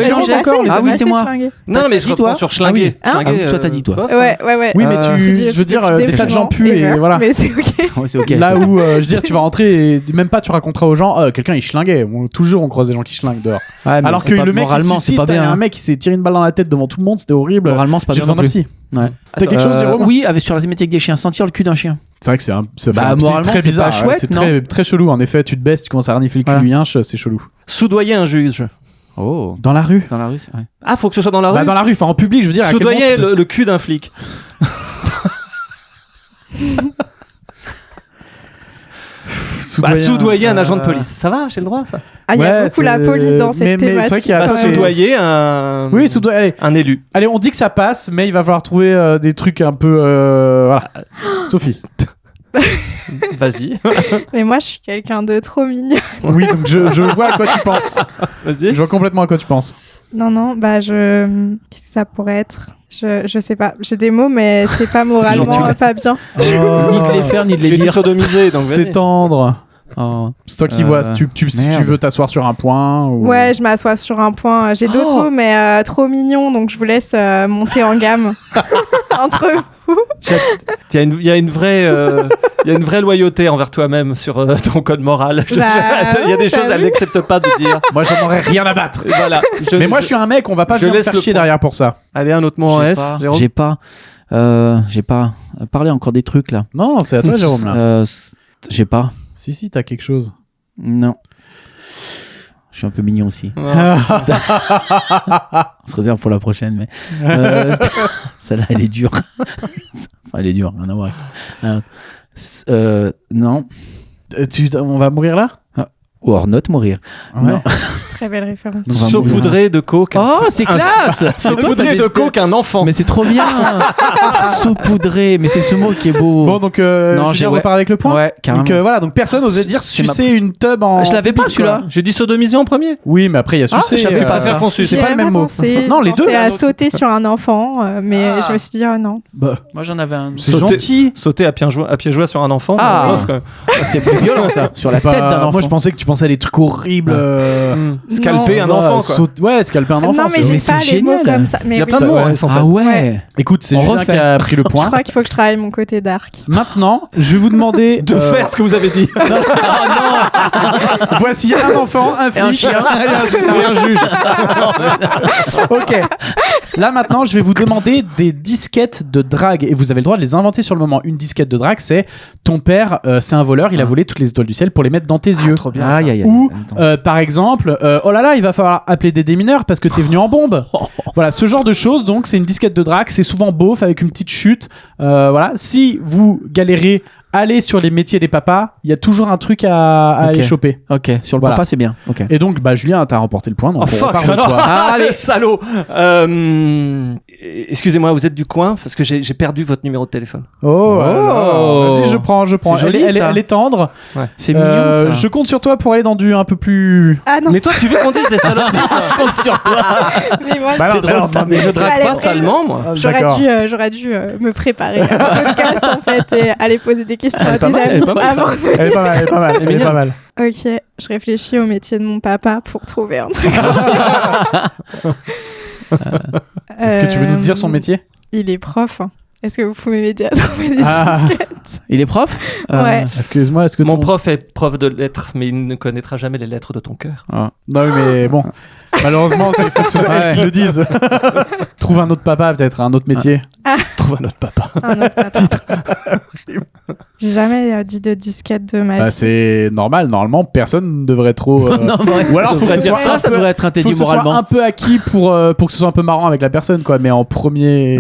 J'ai non, assez, encore. mais Ah c'est oui, assez c'est moi. flingué. Non, mais je dit, toi reprends sur schlingué. Ah oui. Ah oui, toi, t'as dit, toi. bof. Ouais. Oui, mais J'ai dit je des veux trucs dire, plus des tas de gens déprimants, puent et meilleurs, voilà. Mais c'est ok. Ouais, c'est ok. Là ça. où, je veux dire, tu vas rentrer et même pas tu raconteras aux gens, quelqu'un il schlinguait. Toujours on croise des gens qui schlinguent dehors. Ouais, mais Alors c'est que pas- le mec, il moralement, c'est suicide, pas il y a bien. un mec qui s'est tiré une balle dans la tête devant tout le monde, c'était horrible. Moralement, c'est pas J'ai bien. besoin non d'un plus. psy. Ouais. T'as quelque chose, Jérôme? Oui, avec sur la thématique des chiens, sentir le cul d'un chien. C'est vrai que c'est Bah, c'est moralement, très c'est bizarre. pas ouais, chouette, c'est non très, très chelou. En effet, tu te baisses, tu commences à renifler le cul Voilà. du yinche, c'est chelou. Soudoyer un juge. Oh. Dans la rue? Dans la rue, c'est vrai. Ah, faut que ce soit dans la Bah, rue. dans la rue, enfin en public, je veux dire. à quel moment Soudoyer tu peux- le cul d'un flic. Soudoyer un agent de police. Ça va, j'ai le droit, ça. Ah, il y a Ouais, beaucoup la c'est- police dans cette mais c'est vrai thématique. qu'il y a- Bah, c'est- soudoyer un. Oui, allez, Un élu. allez, on dit que ça passe, mais il va falloir trouver des trucs un peu. Voilà. Sophie. Vas-y. Mais moi, je suis quelqu'un de trop mignon. Oui, donc je vois à quoi tu penses. Vas-y. Je vois complètement à quoi tu penses. Non, bah qu'est-ce que ça pourrait être? Je sais pas. J'ai des mots, mais c'est pas moralement Genre, pas bien. Ni de les faire, ni de les J'ai dit dire. sodomiser, donc C'est vas-y. tendre. Oh. C'est toi qui vois. Si tu merde. veux t'asseoir sur un point. Ou... Ouais, je m'assois sur un point. J'ai d'autres mots, mais trop mignons, donc je vous laisse monter en gamme entre vous. Il y a une vraie loyauté envers toi-même sur ton code moral. Il y a des ouais, choses, bah elle oui. n'accepte pas de dire. Moi, j'en aurais rien à battre. Voilà. Mais moi, je suis un mec, on va pas je venir me laisse faire le chier point. derrière pour ça. Allez, un autre mot en J'ai S. pas. Jérôme. J'ai pas. Parlez encore des trucs là. Non, c'est à toi, Jérôme, là. J'ai pas. Si, t'as quelque chose. Non. Je suis un peu mignon aussi. Ouais. On se réserve pour la prochaine, mais celle-là, elle est dure. Enfin, elle est dure, rien à voir. Non. On va mourir là? Ou hors note mourir. Ouais. Non. Très belle référence. On va mourir. Saupoudrer de coke. Oh, c'est classe. Saupoudrer de coke un enfant. Mais c'est trop bien. Saupoudrer, mais c'est ce mot qui est beau. Bon, donc, Non, je j'ai- viens ouais. repart avec le point. Ouais, carrément. Donc voilà, donc personne n'osait dire C'est ma- sucer une tub en. Je l'avais pas, public, celui-là. quoi. J'ai dit sodomiser en premier. Oui, mais après il y a sucer. je savais pas ça. Conçu. C'est J'y pas le avais même mot. pensé. Non, les Je deux. pensais là, à donc- sauter sur un enfant, mais je me suis dit, oh non. Bah, Moi, j'en avais un. c'est Sauter. gentil. Sauter à pied joie sur un enfant. Ah. bof, quoi. C'est plus violent, ça. Sur la C'est pas- tête d'un enfant. Moi, je pensais que tu pensais à des trucs horribles. Scalper un Voilà, enfant, quoi. Ouais, scalper un enfant. non, mais c'est- j'ai c'est pas les mots génial. comme ça. Mais Il y a oui. plein de mots, Ouais. hein, en fait. Ah ouais. Écoute, c'est On Julien refait. qui a pris le Je point. crois qu'il faut que je travaille mon côté dark. Maintenant, je vais vous demander De faire ce que vous avez dit. Voici un enfant, un flic un chien. et un juge. Ok. Là maintenant, je vais vous demander des disquettes de drague et vous avez le droit de les inventer sur le moment. Une disquette de drague, c'est ton père, c'est un voleur, il a volé toutes les étoiles du ciel pour les mettre dans tes yeux. Trop bien. Aïe, aïe, aïe. Ou Attends. par exemple, oh là là, il va falloir appeler des démineurs parce que t'es venu en bombe. Voilà, ce genre de choses. Donc, c'est une disquette de drague. C'est souvent beauf avec une petite chute. Voilà, si vous galérez aller sur les métiers des papas, il y a toujours un truc à aller choper. Ok, sur le Voilà. papa, c'est bien. Ok. Et donc, Julien, t'as remporté le point. Donc Oh on fuck, repart de alors. toi. Ah les salauds. Excusez-moi, vous êtes du coin parce que j'ai perdu votre numéro de téléphone. Oh, vas-y, je prends. C'est joli, Elle ça. est tendre. C'est mignon, ça. Je compte sur toi pour aller dans du un peu plus. Ah non, Mais toi, tu veux qu'on dise des salauds? Je compte sur toi. mais moi, Bah non, alors, Mais je drague allait pas très salement, moi. D'accord. j'aurais dû me préparer à ce podcast en fait et aller poser des questions Elle est à pas des mal, elle est amis pas mal, ça. avant. Elle est pas mal, elle est pas mal, elle est pas mal. Ok, je réfléchis au métier de mon papa pour trouver un truc. Est-ce que tu veux nous dire son métier? Il est prof. Est-ce que vous pouvez m'aider à trouver des Ah. disquettes? Il est prof Ouais. Excuse-moi, est-ce que Mon ton- prof est prof de lettres, mais il ne connaîtra jamais les lettres de ton cœur. Ah. Non, mais bon. Malheureusement, il faut que ce soit elle qui le dise. Trouve un autre papa, peut-être, un autre métier. Trouve un autre papa. Un autre papa. J'ai jamais dit de disquette de ma Bah, vie. c'est normal. Normalement, personne ne devrait trop. Non, mais Ou alors, faut que ce soit ça, un ça peu- devrait être faut interdit que ce soit moralement. un peu acquis pour que ce soit un peu marrant avec la personne, quoi. Mais en premier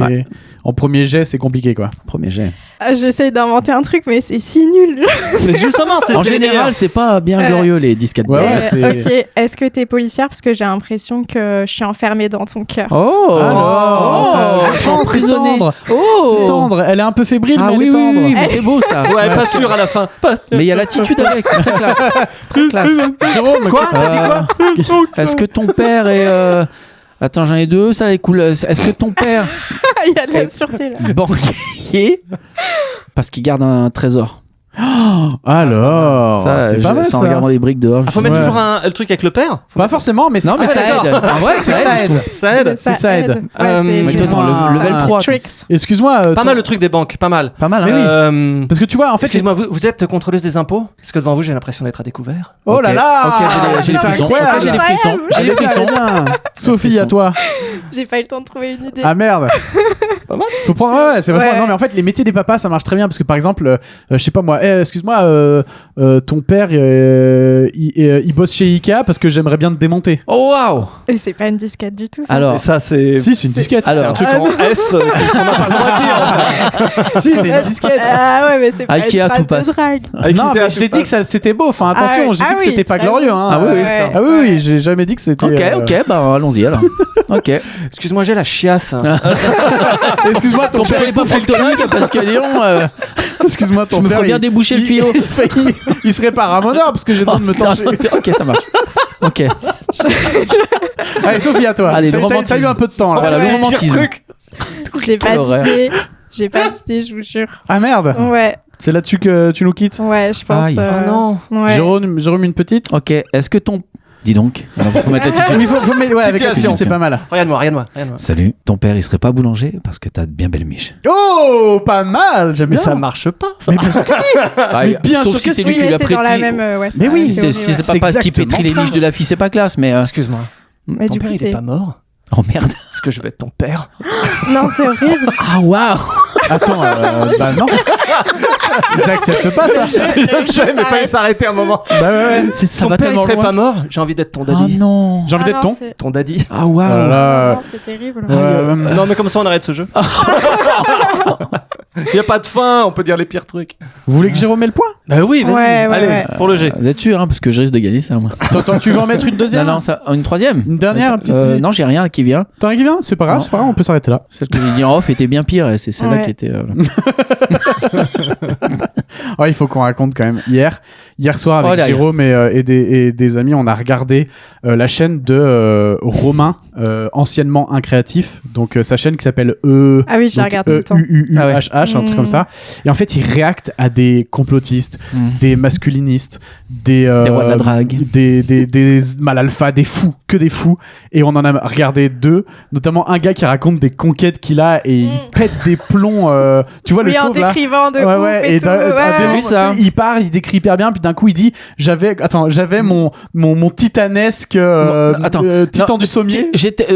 jet, c'est compliqué, quoi. Premier jet. Ah, j'essaye d'inventer un truc, mais c'est si nul. Mais justement, c'est En c'est le meilleur. général, c'est pas bien glorieux les disquettes. Ouais, ouais, c'est- Ok, est-ce que t'es policière? Parce que j'ai l'impression que je suis enfermée dans ton cœur. Oh, Alors, c'est emprisonné. tendre. Oh, C'est tendre. Elle est un peu fébrile, Ah mais oui, elle est oui, tendre. oui, mais c'est beau ça. Ouais, pas sûr à la fin. Pas sûr. Mais il y a l'attitude avec, c'est très classe. Très classe. Jérôme, Quoi? qu'est-ce que- Est-ce que ton père est. Attends, j'en ai deux, ça les cool. Est-ce que ton père Il y a de la sûreté là. est banquier parce qu'il garde un trésor? Alors, Ça, c'est pas mal, en ça. regardant les briques dehors. Ah, faut je- mettre Ouais. toujours le truc avec le père. Pas forcément, mais Non, mais c'est- ça aide. En vrai, c'est que ça je aide. trouve. Ça aide. C'est que ça aide. Euh, Ouais, Mais c'est toi, attends, Ah, level 3. quoi. tricks. Excuse-moi. Pas ton- mal le truc des banques, pas mal. Pas mal, hein. Mais oui. Euh, Parce que tu vois, en fait. Excuse-moi, vous êtes contrôleuse des impôts? Parce que devant vous, j'ai l'impression d'être à découvert. Oh là Ok. là. Ok, j'ai les C'est frissons. incroyable. Ok, j'ai les frissons. J'ai les frissons. Sophie, à toi. J'ai pas eu le temps de trouver une idée. Ah merde. Faut prendre. Ouais, c'est vachement. Ouais. Non, mais en fait, les métiers des papas, ça marche très bien parce que par exemple, je sais pas moi. Excuse-moi, ton père, il bosse chez Ikea parce que j'aimerais bien te démonter. Oh waouh. Et c'est pas une disquette du tout. Ça. Alors, Et ça, c'est. Si, c'est une disquette. C'est un truc en S qu'on n'a pas le droit de dire. Si, c'est une disquette. Ah ouais, mais c'est pas Ikea, une phrase tout passe. de drague. Non, mais je l'ai dit que ça, c'était beau. Enfin, attention, Ah, j'ai dit ah que oui, c'était pas très glorieux. bien. Hein. Ah oui, oui. Ouais. Ah oui, oui, j'ai jamais dit que c'était. ok, bah allons-y alors. Ok. Excuse-moi, j'ai la chiasse. Excuse-moi, Ton père il est pas foltonique parce que dis donc, Excuse-moi, ton je me père. ferais bien déboucher le tuyau. Il serait pas ramoneur parce que j'ai besoin de me torcher. Ok, ça marche. Ok. Allez, Sophie, à toi. Allez, le T'as eu romantisme. un peu de temps là. Voilà, le Ouais. romantisme. J'ai pas Quelle horreur. d'idée. J'ai pas d'idée, je vous jure. Ah merde. Ouais, C'est là-dessus que tu nous quittes. ouais, je pense. Aïe. Oh non. Ouais. Jérôme, une petite. Ok, est-ce que ton. Dis donc, alors faut mettre l'attitude. Mais faut mettre, ouais, avec Situation. l'attitude, c'est pas mal. Regarde-moi. Salut, ton père il serait pas boulanger parce que t'as de bien belles miches. Oh, pas mal. J'aime Mais bien. ça marche pas, ça. Mais bien sûr que si. bien sauf sûr si que c'est si, lui qui mais l'a c'est dans la prêté. même. Ouais, Mais oui, c'est Si c'est c'est papa qui exactement pétrit les ça. niches de la fille, c'est pas classe, mais. Excuse-moi. Mais Ton du père, coup, il est c'est. pas mort? Oh merde. Est-ce que je vais être ton père? Non, c'est horrible. Ah waouh. Attends, bah non. J'accepte pas ça. Je sais, mais fallait s'arrêter un moment. Bah ouais. Ça Ton va père, il tellement serait loin. pas mort? J'ai envie d'être ton Ah daddy. non. J'ai envie d'être ton. c'est... Ton daddy. Ah Oh là waouh. là. Non, c'est terrible. Non, mais comme ça, on arrête ce jeu. Il y a pas de fin, on peut dire les pires trucs. Vous voulez que Jérôme ait le point? Bah oui, vas-y. Ouais, ouais, Allez, ouais. pour le G. Vous êtes sûr, hein, parce que je risque de gagner ça, moi. Attends, tu veux en mettre une deuxième? Non, ça. Une troisième. Une dernière, petite. Non, j'ai rien qui vient. T'en as qui vient? C'est pas grave, Non. c'est pas grave, on peut s'arrêter là. Celle que j'ai dit en off était bien pire et c'est celle-là Ouais. qui était. Oh, il faut qu'on raconte quand même. Hier soir, avec Oh, derrière. Jérôme et des amis, on a regardé la chaîne de Romain, anciennement Incréatif. Donc, sa chaîne qui s'appelle Ah oui, je la regarde tout le temps. UUHH, un truc comme ça. Et en fait, il réacte à des complotistes, des masculinistes, des rois de la drague. des mal alpha, des fous, que des fous. Et on en a regardé deux, notamment un gars qui raconte des conquêtes qu'il a et il pète des plombs. Tu vois le Oui, en chauve là? décrivant de Ouais, ouf ouais, et et tout. d'un Ouais. moment, vu ça. tu sais, il parle, il décrit hyper bien, puis d'un coup il dit j'avais mon titanesque titan Non, du sommier.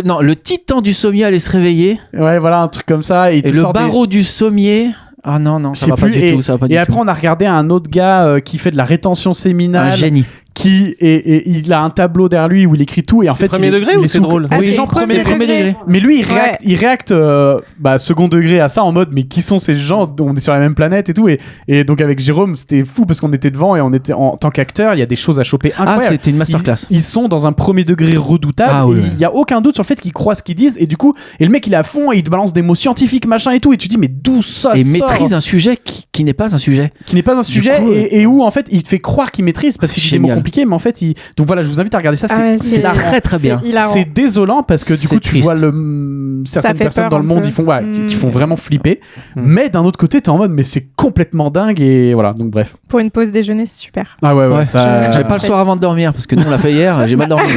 Non, le titan du sommier allait se réveiller Ouais, voilà, un truc comme ça. Et, il te et le sort des- barreau du sommier. Ah non, je ça sais va pas plus, du tout. Ça va pas du et après, tout. on a regardé un autre gars qui fait de la rétention Un séminale, génie. et il a un tableau derrière lui où il écrit tout et en fait premier degré il ou est c'est sous- drôle c'est Ah, les c'est gens premier premier degré. mais lui Ouais. il réacte second degré à ça en mode mais qui sont ces gens, on est sur la même planète et tout et donc avec Jérôme c'était fou parce qu'on était devant et on était en tant qu'acteur, il y a des choses à choper Ah, incroyables. c'était une masterclass. Ils sont dans un premier degré redoutable Ah, oui, et oui. il y a aucun doute sur le fait qu'ils croient ce qu'ils disent et du coup et le mec il est à fond et il te balance des mots scientifiques machin et tout et tu dis mais d'où ça Et sort maîtrise un sujet qui n'est pas un sujet. qui n'est pas un sujet coup, et où en fait il te fait croire qu'il maîtrise parce c'est qu'il dit des mots génial. compliqués mais en fait donc voilà je vous invite à regarder ça, Ah ouais, c'est hilarant. très très bien. C'est hilarant. C'est désolant parce que du C'est coup tu triste. vois certaines fait personnes peur dans le un monde peu. ils font qui font vraiment flipper Mm. mais d'un autre côté t'es en mode mais c'est complètement dingue et voilà donc bref Pour une pause déjeuner, c'est super. ah ouais Ouais, ça j'avais pas le soir avant de dormir parce que nous on l'a fait hier, j'ai mal dormi.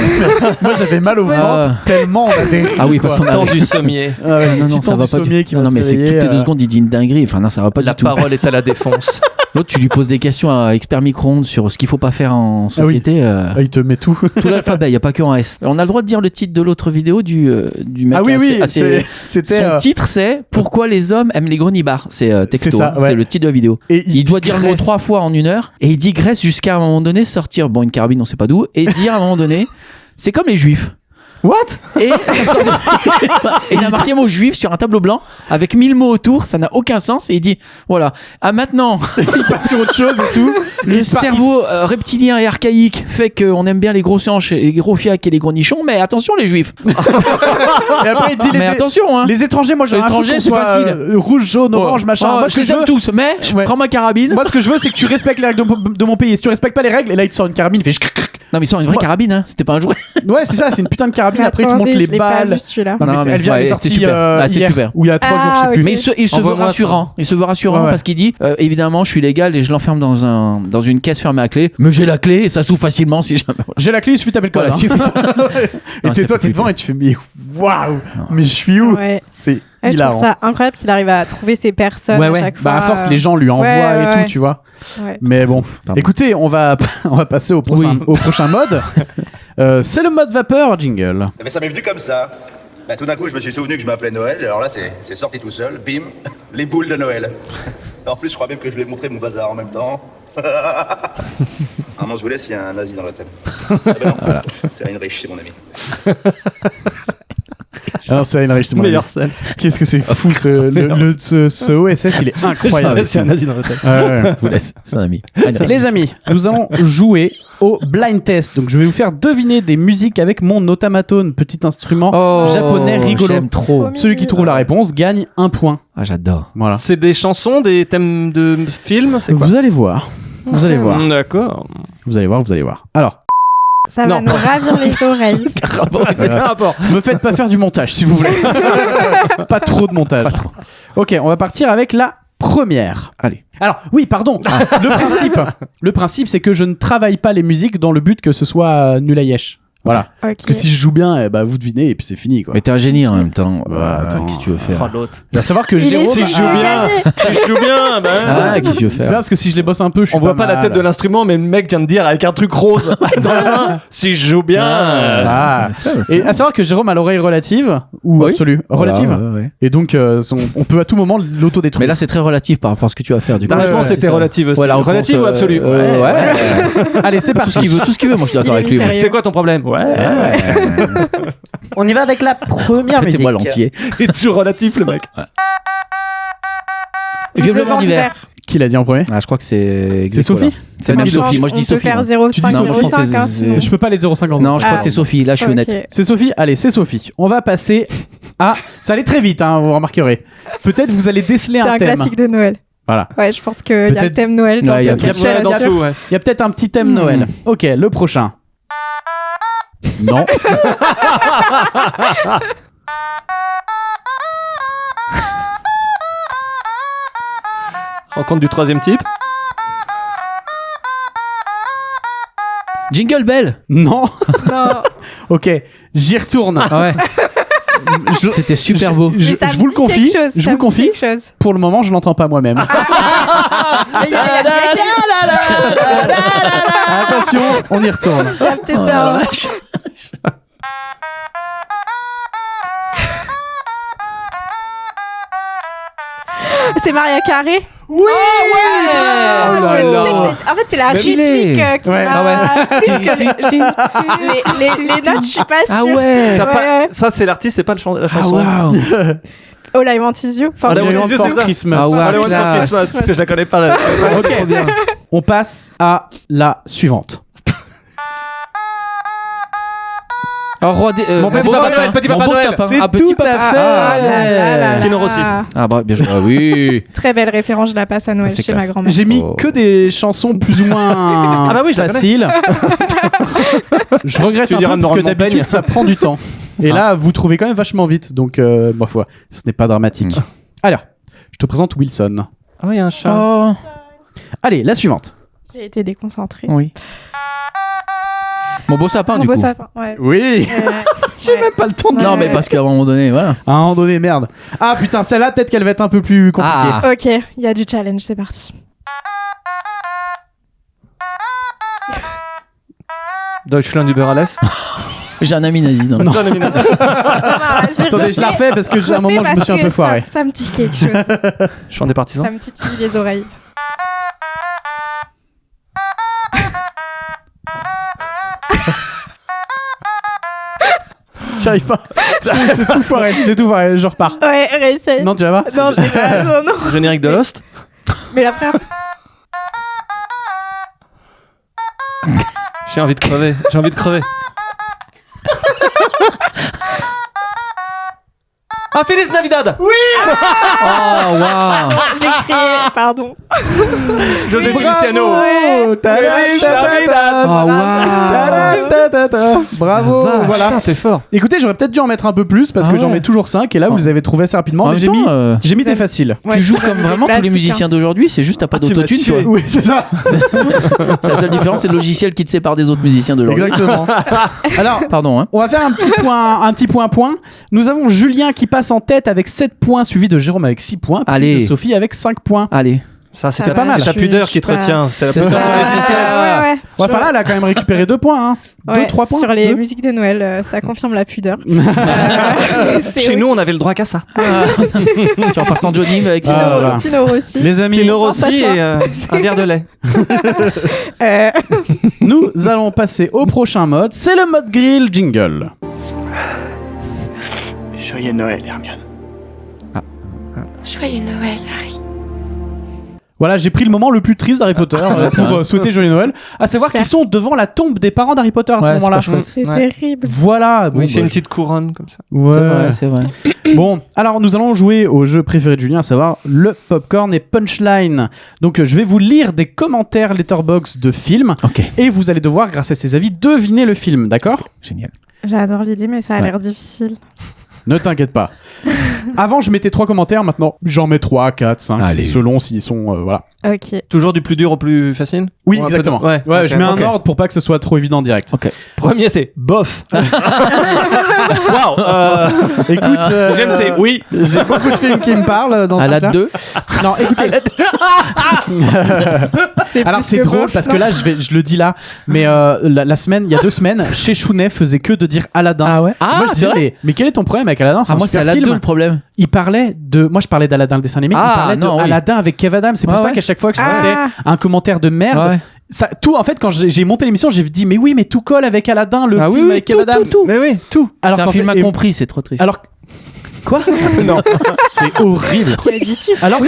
moi j'avais mal au ventre Ah. tellement on avait ri, Ah oui, quoi. parce qu'on Temps avait- du sommier. Ah ouais, Non, petit non, ça temps va du pas sommier qui non, va non, se mais c'est réveiller, toutes les 2 secondes, il dit une dinguerie. Enfin, non, ça va pas La du tout. parole est à la défense. L'autre, tu lui poses des questions à expert micro-ondes sur ce qu'il faut pas faire en société. Ah, il te met tout Tout l'alphabet, il n'y a pas que en S. On a le droit de dire le titre de l'autre vidéo du mec. ah oui assez- assez- c'était Son titre, c'est Pourquoi les hommes aiment les grenibars. C'est texto, C'est ça, hein, ouais. c'est le titre de la vidéo. et Il doit dire le mot digresse. 3 fois en 1 heure et il digresse jusqu'à un moment donné sortir, bon, une carabine, on sait pas d'où, et dire à un moment donné, c'est comme les juifs. What Et ça sort de- et il a marqué mot juif sur un tableau blanc avec 1000 mots autour, ça n'a aucun sens. Et il dit voilà, ah maintenant, il passe sur autre chose et tout le cerveau reptilien et archaïque fait qu'on aime bien les grosses hanches, et les gros fiacs et les gros nichons, mais attention les juifs. et après il dit Mais attention, hein. les étrangers moi j'ai Les étrangers, c'est facile. rouge jaune orange machin Oh, moi je ce que les je aime veux tous, mais je Ouais. prends ma carabine. moi ce que je veux c'est que tu respectes les règles de mon pays si tu respectes pas les règles et là il te sort une carabine il fait Non, mais ils sont une vraie Moi- carabine, hein. C'était pas un jouet. ouais c'est ça c'est une putain de carabine après il te Attendez, montre les je l'ai pas balles vu, celui-là. non, mais Non, mais elle vient ouais, elle est c'était sortie super. Ah, c'était hier, super. ou il y a 3 jours je sais Ah, plus ok. Mais il se veut Envoie-moi rassurant. Il se veut rassurant Ouais. parce qu'il dit évidemment, je suis légal et je l'enferme dans une caisse fermée à clé. Mais j'ai la clé et ça s'ouvre facilement si jamais. j'ai la clé il suffit de taper le code Voilà, hein. suffit. et Non, ça toi fait t'es devant flipper. et tu fais mais waouh mais je suis où Ouais. c'est Ouais, je trouve hilarant ça incroyable qu'il arrive à trouver ces personnes ouais à ouais chaque fois. bah à force les gens lui envoient ouais, et ouais. tout tu vois Ouais. mais bon Pardon. écoutez on va passer au prochain mode c'est le mode vapeur jingle. Mais ça m'est venu comme ça. Bah, tout d'un coup, je me suis souvenu que je m'appelais Noël, et alors là, c'est sorti tout seul. Bim, les boules de Noël. En plus, je crois même que je lui ai montré mon bazar en même temps. Non, je vous laisse, il y a un nazi dans la tête. Ah ben non, c'est Heinrich, c'est mon ami. Alors c'est Heinrich, c'est mon ami. Meilleure scène. Qu'est-ce que c'est fou ce OSS, il est incroyable. C'est un nazi dans la tête. Ouais. Je vous laisse, c'est un ami. Les amis, nous allons jouer au blind test. Donc je vais vous faire deviner des musiques avec mon otamatone, petit instrument japonais rigolo. J'aime trop. Celui qui trouve la réponse gagne 1 point. Ah, j'adore. Voilà. C'est des chansons, des thèmes de films, c'est quoi Vous allez voir. Vous allez voir. D'accord. Vous allez voir, vous allez voir. Alors, Ça va Non. nous ravir les oreilles. C'est ça rapport. me faites pas faire du montage si vous voulez. Pas trop de montage. Pas trop. Ok, on va partir avec la première. Allez. Alors, oui, pardon. Le principe, c'est que je ne travaille pas les musiques dans le but que ce soit nul à yesh. Voilà. Ok. Parce que si je joue bien, eh ben, vous devinez et puis c'est fini, quoi. Mais t'es un génie en même temps. Bah, attends. Qu'est-ce que tu veux faire? Oh, l'autre. Il va savoir que Il est Jérôme. si Si je joue bien, si je joue bien, ben. Ah, qu'est-ce que tu veux C'est pas faire? parce que si je les bosse un peu, je suis On voit pas la tête de l'instrument, mais le mec vient de dire avec un truc rose dans la main. Si je joue bien. Ah. Et à savoir que Jérôme a l'oreille relative ou Oui. absolue. Relative. Voilà, ouais. Et donc, on peut à tout moment l'autodétruire. Mais là, c'est très relatif par rapport à ce que tu vas faire. Du Ta coup, réponse ouais, était c'est ça. relative aussi. Ouais, la réponse, Relative ou absolue ouais. Allez, c'est Tout parti. ce qu'il veut, tout ce qu'il veut. Moi, je suis d'accord Il est avec lui. mystérieux. C'est quoi ton problème Ouais. On y va avec la première musique. Prêtez-moi l'entier. Il est toujours relatif, le mec. Vive le vent d'hiver. Qui l'a dit en premier? Ah, je crois que c'est. C'est Sophie? C'est même Franchement, Sophie. Moi, je dis on Sophie. peut moi. faire 0,5, Tu dis Sophie, 0,5. hein, sinon. Je peux pas les 0,50. Non, je crois Ah. que c'est Sophie. Là, je suis honnête. Ok. C'est Sophie. Allez, c'est Sophie. On va passer à. Ça allait très vite, hein, vous remarquerez. Peut-être vous allez déceler C'est un un thème. classique de Noël. Voilà. Ouais, je pense qu'il y a le Peut-être- thème Noël dans Ouais, il y a le un truc. podcast, dans bien sûr. tout, ouais. Il y a peut-être un petit thème Noël. Ok, le prochain. Non. Rencontre du troisième type. Jingle Bell. Non. Non. Ok, j'y retourne. Ah ouais. C'était super beau. Je Mais ça me vous le dit confie. quelque chose, Je ça vous me dit confie. quelque chose. Pour le moment, je l'entends pas moi-même. Il y a Attention, on y retourne. peut-être un... C'est Maria Carré. Oui. Ah, Oh je là sais là. que en fait, c'est la Stylé. rythmique qui Ouais. m'a... les notes, je suis pas sûre. Ah ouais. T'as pas- Ouais. Ça, c'est l'artiste, c'est pas la Ah chanson. waouh. Oh là, I Want Is You. Enfin, Ah, là, Les on Grand dit, for c'est ça. Christmas. Ah ouais. Allez, on va classe. Christmas, parce que je la connais pas. Là. Ok. Trop bien. On passe à la suivante. Oh, roi des. Mon petit beau Papa sapin. Noël, petit Mon Papa beau Noël. sapin. C'est Ah, petit tout à papa. fait. Ah, là. Tino Rossi. Ah, bah, bien joué. Ah, oui. Très belle référence, je la passe à Noël c'est chez classe. ma grand-mère. J'ai mis Oh. que des chansons plus ou moins Ah bah oui, je la faciles. Je regrette Tu un diras peu de me parce que rendre mon d'habitude peigne. ça prend du temps. Et là, vous trouvez quand même vachement vite. Donc, ma foi, ce n'est pas dramatique. Alors, je te présente Wilson. Ah, il y a un chat. Oh. Allez, la suivante. J'ai été déconcentrée. Oui. Mon beau sapin, Mon du beau coup. sapin, ouais. Oui. J'ai même pas le temps de Non, Ouais. mais parce qu'à un moment donné, voilà. À un moment donné, merde. Ah putain, celle-là, peut-être qu'elle va être un peu plus compliquée. Ah. Ok, il y a du challenge, c'est parti. Deutschland über alles. J'ai un ami nazi. Non. John Eminem. Attendez, je la refais parce que à un moment, je me suis un peu foiré. Ça me dit quelque chose. Chant des partisans. Ça me titille les oreilles. J'arrive pas. J'ai tout foiré. J'ai tout foiré. Je repars. Ouais, réessaye. Non, tu vas pas. Non, j'ai pas. Non, non. Générique de Lost. Mais la première. J'ai envie de crever. J'ai envie de crever. Ah, Feliz Navidad. Oui. Oh, waouh. J'ai crié, pardon. José Feliciano. Bravo. Feliz Navidad. Oh, waouh. Bravo. Vache. Voilà. Putain, t'es fort. Écoutez, j'aurais peut-être dû en mettre un peu plus parce Ah que j'en ouais. mets toujours 5 et là, vous les avez trouvés assez rapidement. En Mais même j'ai temps, mis, j'ai mis des faciles. Ouais. Tu joues comme vraiment tous les Classique, musiciens d'aujourd'hui, c'est juste t'as pas tu m'as d'autotune, tué. toi. Oui, c'est ça. C'est la seule différence, c'est le logiciel qui te sépare des autres musiciens d'aujourd'hui. Exactement. Alors, Pardon, hein. on va faire un petit point. Nous avons Julien qui passe en tête avec 7 points, suivi de Jérôme avec 6 points, puis Allez. de Sophie avec 5 points. Allez. Ça, Ça c'est va, pas mal. C'est ta je pudeur suis qui te pas- retient. C'est la C'est pudeur ça. sur les disquettes. Ouais. Ouais, enfin là, elle a quand même récupéré 2 points. 2, 3 points. Sur les Deux. musiques de Noël, ça confirme la pudeur. C'est Chez ok. nous, on avait le droit qu'à ça. Tu repars sans Johnny avec Tino, Ah, voilà. Tino Rossi. Les amis, Tino pense à Rossi toi. et un verre de lait. nous allons passer au prochain mode. C'est le mode grill jingle. Joyeux Noël, Hermione. Joyeux Noël, Harry. Voilà, j'ai pris le moment le plus triste d'Harry Potter pour souhaiter joyeux Noël. À savoir Super. qu'ils sont devant la tombe des parents d'Harry Potter à ce Ouais, c'est moment-là. pas chouette. C'est Ouais. terrible. Voilà. Bon, Il fait bah, une petite couronne comme ça. ouais. C'est vrai, c'est vrai. Bon, alors nous allons jouer au jeu préféré de Julien, à savoir le popcorn et punchline. Donc je vais vous lire des commentaires Letterboxd de films Ok, et vous allez devoir, grâce à ces avis, deviner le film, d'accord ? génial. J'adore l'idée, mais ça a Ouais. l'air difficile. Ne t'inquiète pas. Avant, je mettais 3 commentaires, maintenant j'en mets 3, 4, 5, Allez. selon s'ils sont... voilà. Ok. Toujours du plus dur au plus facile. Oui, Ou un peu exactement. de- Ouais, Ouais, ok. je mets un ok. ordre pour pas que ce soit trop évident en direct. Ok. Premier, c'est bof. Waouh. Écoute, Deuxième, c'est oui. J'ai beaucoup de films qui me parlent dans À ce la truc-là. 2, Non, écoutez. Alors plus c'est que drôle bof, parce que non. là je le dis là, mais la semaine, il y a 2 semaines, chez Chounet faisait que de dire Aladdin. Ah ouais. Moi, Ah, je c'est disais, vrai. mais quel est ton problème avec Aladdin? C'est Ah, un moi, c'est super à la film. 2 le problème. Il parlait de, moi je parlais d'Aladdin le dessin animé, Ah, il parlait non, de oui. Aladdin avec Kev Adams. C'est pour Ouais, ça ouais. qu'à chaque fois que Ah. c'était un commentaire de merde, Ouais. ça, tout en fait quand j'ai monté l'émission, j'ai dit mais oui mais tout colle avec Aladdin, le Ah film oui, oui, avec Kev tout, Adams. tout. Mais oui, tout. C'est un qu'en film fait- et- incompris, c'est trop triste. Alors quoi? Non, c'est horrible. Qu'a dis-tu? Alors que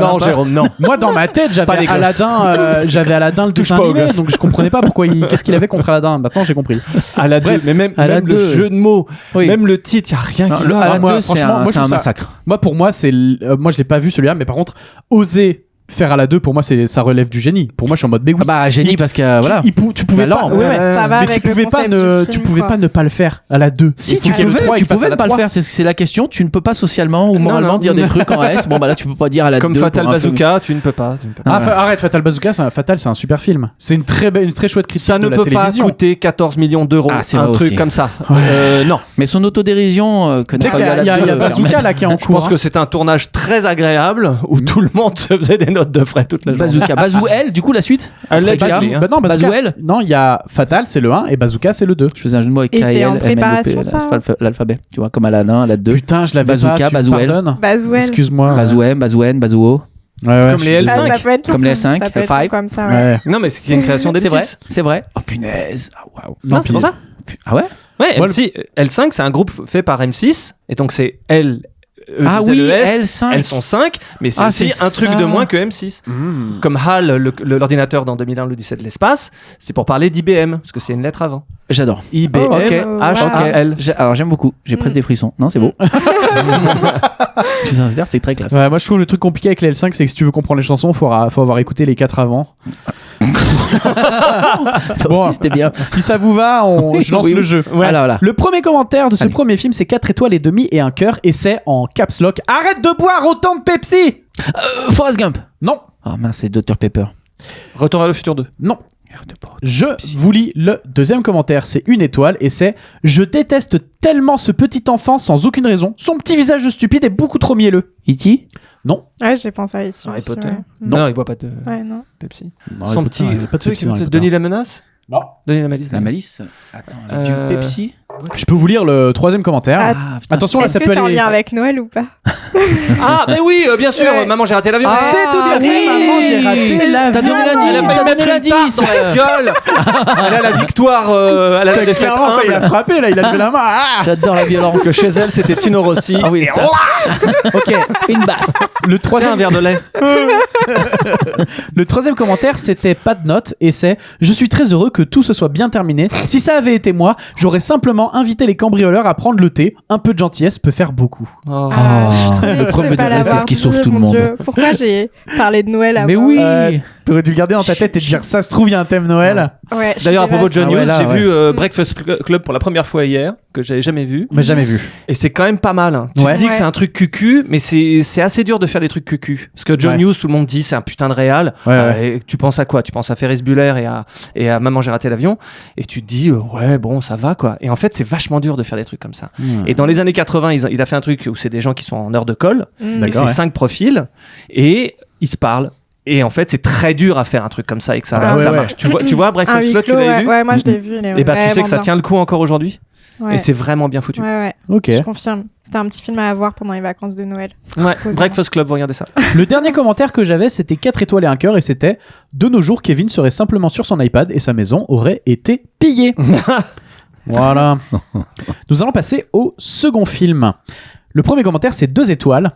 Non, non, Jérôme, non. moi dans ma tête Pas les j'avais gosses. Aladdin le Touche dessin pas aux animé, gosses. donc je comprenais pas pourquoi qu'est-ce qu'il avait contre Aladdin. Maintenant j'ai compris. À la 2, Bref, mais même, à la même le 2. jeu de mots, Oui. même le titre, il n'y a rien Non, qui le- va. à la moi, 2, c'est franchement, moi, un, je c'est un trouve ça- massacre. Moi pour moi moi je l'ai pas vu celui-là, mais par contre oser faire à la 2 pour moi ça relève du génie. Pour moi je suis en mode mais oui. Ah bah, génie, Il- parce que voilà. tu pouvais Bah, pas, non, ouais, ouais. Ça va mais avec tu pouvais le pas concept ne du tu film, pouvais quoi. pas ne pas le faire à la 2. Si Il faut tu qu'il y ait le pouvais, 3 et tu qu'il passe pouvais à la ne pas le 3. faire. C'est la question. Tu ne peux pas socialement ou moralement non. dire des trucs en S. Bon bah là, tu peux pas dire à la 2. Comme Fatal pour un film. Bazooka, tu ne peux pas. Ah, arrête, Fatal Bazooka, c'est un super film. C'est une très chouette critique Ça de ne la peut pas télévision. coûter 14 millions d'euros. Ah, c'est un vrai truc aussi. comme ça. Non. Mais son autodérision que Tu sais n'a qu'il pas y eu à a, la il y a 2 Bazooka là qui est en Je cours. pense que c'est un tournage très agréable où tout le monde se faisait des notes de frais toute la journée. Bazooka. Bazouel, du coup, la suite. Allegedly, hein. Bah non, Bazooka. Bazouel. Non, il y a Fatal, c'est le 1 et Bazooka, c'est le 2. Je faisais un jeu de mots avec Et c'est en KL, préparation, MNOP, ça. c'est pas l'alphabet. Tu vois, comme Aladdin, à la 2. Putain, je l'avais Bazooka, pas. Tu me Bazouel. pardonnes Bazouel. Excuse-moi. Bazouem, Bazouen, Bazouo. Comme les L5. Ah, ça peut être Comme les L5, ça peut être L5. comme ça. Ouais. Non, mais c'est une création C'est vrai, d'M6. c'est vrai. Oh punaise. Ah waouh. Non, c'est pour ça. Ah ouais. Ouais, Moi, M6, L5, c'est un groupe fait par M6. Et donc, c'est L. Ah oui, L5. L5. Elles sont 5, mais c'est Ah, aussi c'est un truc ça. de moins que M6. Comme HAL, l'ordinateur dans 2001, l'Odyssée de l'espace, c'est pour parler d'IBM, parce que c'est une lettre avant. J'adore. IBM, Oh, ok. H-A-L. Alors j'aime beaucoup. J'ai presque des frissons. Non, c'est beau. Je suis sincère, c'est très classe. Ouais, moi je trouve le truc compliqué avec les L5, c'est que si tu veux comprendre les chansons, faut avoir écouté les 4 avant. Ça Bon, aussi, c'était bien. Si ça vous va, je lance Oui, le oui. jeu. Alors là. Le premier commentaire de ce Allez. premier film, c'est 4 étoiles et demi et un cœur, et c'est en caps lock. Arrête de boire autant de Pepsi. Forrest Gump. Non, Oh mince, c'est Dr Pepper. Retour vers le futur 2. non. Je vous lis le deuxième commentaire, c'est une étoile et c'est « Je déteste tellement ce petit enfant sans aucune raison. Son petit visage stupide est beaucoup trop mielleux. E.T. » Non. Ouais, j'ai pensé à ici. Harry aussi, Potter. ouais. Non, il boit pas de Ouais, non. Pepsi. Non, Son Harry petit. Potter, il y a pas de Pepsi dans Harry Potter. Denis la menace Non. Denis la malice. La malice. Attends, avec du Pepsi. Je peux vous lire le troisième commentaire. Ah, putain. Attention, là, Est-ce ça que peut c'est en aller... lien avec Noël ou pas? Ah, mais oui, bien sûr, Ouais. maman, j'ai raté l'avion. Ah, C'est tout à fait, oui. maman, j'ai raté l'avion. T'as donné Elle a l'indice, pas t'as mettre donné une tarte l'indice. dans la gueule. Elle a la victoire, elle a la défaite Clairement, il a humble. frappé, là, il a levé la main. Ah J'adore la violence. Parce que chez elle, c'était Tino Rossi. Ah oui, ça. Ok, Une baffe. le Tiens, un troisième... verre de lait. Le troisième commentaire, c'était pas de note et c'est « Je suis très heureux que tout se soit bien terminé. Si ça avait été moi, j'aurais simplement invité les cambrioleurs à prendre le thé. Un peu de gentillesse peut faire beaucoup. Oh. Ah, je suis trop le déçue problème de pas de Noël, c'est l'avoir ce qui dit, sauve tout le mon monde. Dieu. Pourquoi j'ai parlé de Noël avant? Mais oui. T'aurais dû le garder dans ta tête et te dire « Ça se trouve, il y a un thème Noël. Ouais, je suis D'ailleurs, à propos de John Ah ouais, Hughes, là, j'ai ouais. vu Breakfast Club pour la première fois hier, que j'avais jamais vu. » Mais jamais vu. Et c'est quand même pas mal. Hein. Tu Ouais. te dis que Ouais. c'est un truc cucu, mais c'est assez dur de faire des trucs cucu. Parce que John Ouais. Hughes, tout le monde dit c'est un putain de réal. Ouais, Et tu penses à quoi? Tu penses à Ferris Bueller et à Maman j'ai raté l'avion. Et tu te dis ouais, bon, ça va quoi. Et en fait, c'est vachement dur de faire des trucs comme ça. Et dans les années 80, il a fait un truc où c'est des gens qui sont en heure de colle. Et D'accord, c'est ouais. 5 profils. Et ils se parlent. Et en fait, c'est très dur à faire un truc comme ça et que ça, Ah ouais, ça ouais. marche. Tu vois Un Breakfast huis Club, tu clos, l'avais ouais. vu? Ouais, moi je l'ai vu. Et bah, tu sais que ça tient le coup encore aujourd'hui. Ouais. Et c'est vraiment bien foutu. Ouais, ouais. Ok. Je confirme. C'était un petit film à avoir pendant les vacances de Noël. Ouais, Posant. Breakfast Club, vous regardez ça. Le dernier commentaire que j'avais, c'était 4 étoiles et un cœur et c'était « De nos jours, Kevin serait simplement sur son iPad et sa maison aurait été pillée. » Voilà. Nous allons passer au second film. Le premier commentaire, c'est 2 étoiles.